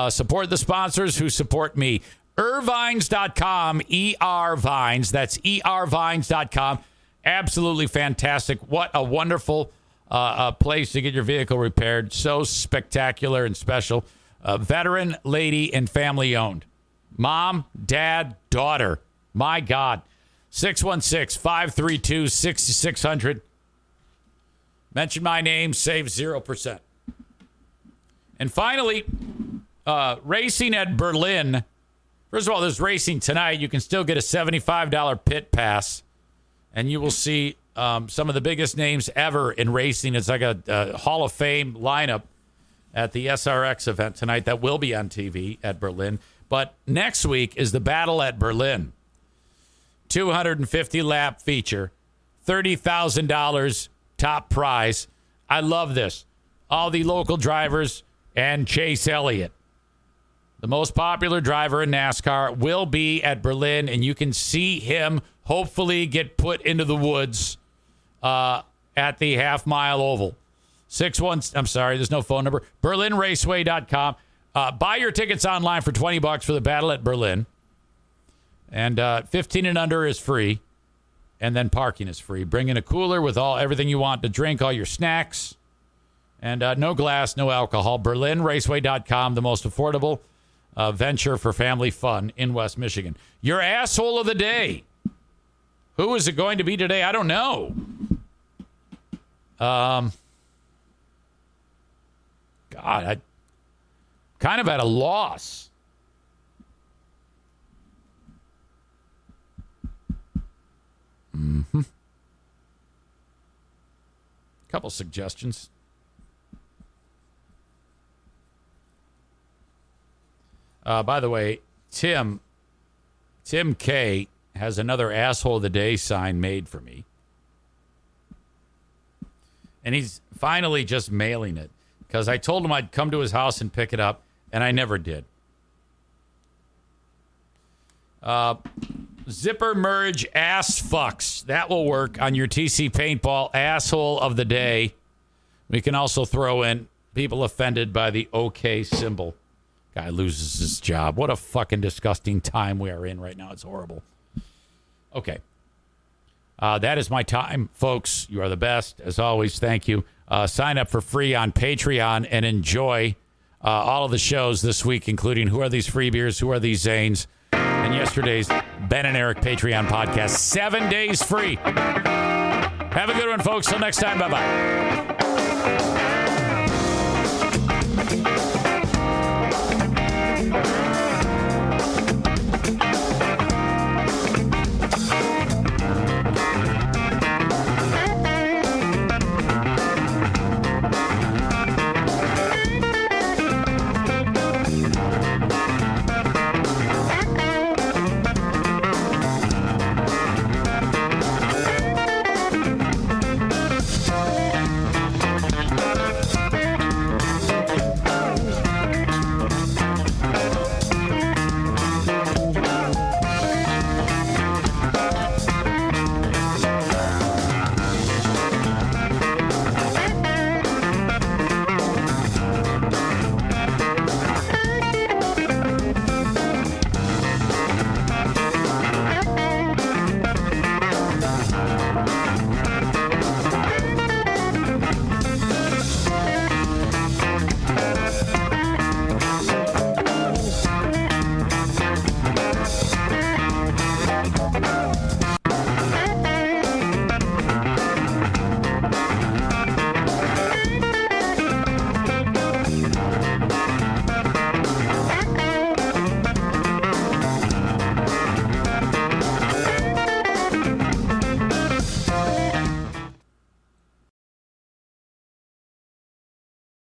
Support the sponsors who support me. Irvines.com, E-R-Vines, that's E-R-Vines.com. Absolutely fantastic. What a wonderful place to get your vehicle repaired. So spectacular and special. Veteran, lady, and family owned. Mom, dad, daughter. My God. 616-532-6600. Mention my name, save 0%. And finally, racing at Berlin First of all, there's racing tonight. You can still get a $75 pit pass, and you will see some of the biggest names ever in racing. It's like a Hall of Fame lineup at the SRX event tonight that will be on TV at Berlin. But next week is the Battle at Berlin. 250 lap feature, $30,000 top prize. I love this. All the local drivers and Chase Elliott, the most popular driver in NASCAR, will be at Berlin, and you can see him hopefully get put into the woods at the half-mile oval. There's no phone number. BerlinRaceway.com. Buy your tickets online for $20 for the Battle at Berlin. And 15 and under is free. And then parking is free. Bring in a cooler with everything you want to drink, all your snacks. And no glass, no alcohol. BerlinRaceway.com, the most affordable venture for family fun in West Michigan. Your asshole of the day. Who is it going to be today? I don't know. God, I kind of at a loss. Couple suggestions. By the way, Tim K has another asshole of the day sign made for me. And he's finally just mailing it because I told him I'd come to his house and pick it up, and I never did. Zipper merge ass fucks. That will work on your TC Paintball asshole of the day. We can also throw in people offended by the OK symbol. Guy loses his job. What a fucking disgusting time we are in right now. It's horrible. Okay. That is my time, folks. You are the best. As always, thank you. Sign up for free on Patreon and enjoy all of the shows this week, including Who Are These Free Beers, Who Are These Zanes, and yesterday's Ben and Eric Patreon podcast. 7 days free. Have a good one, folks. Till next time. Bye-bye.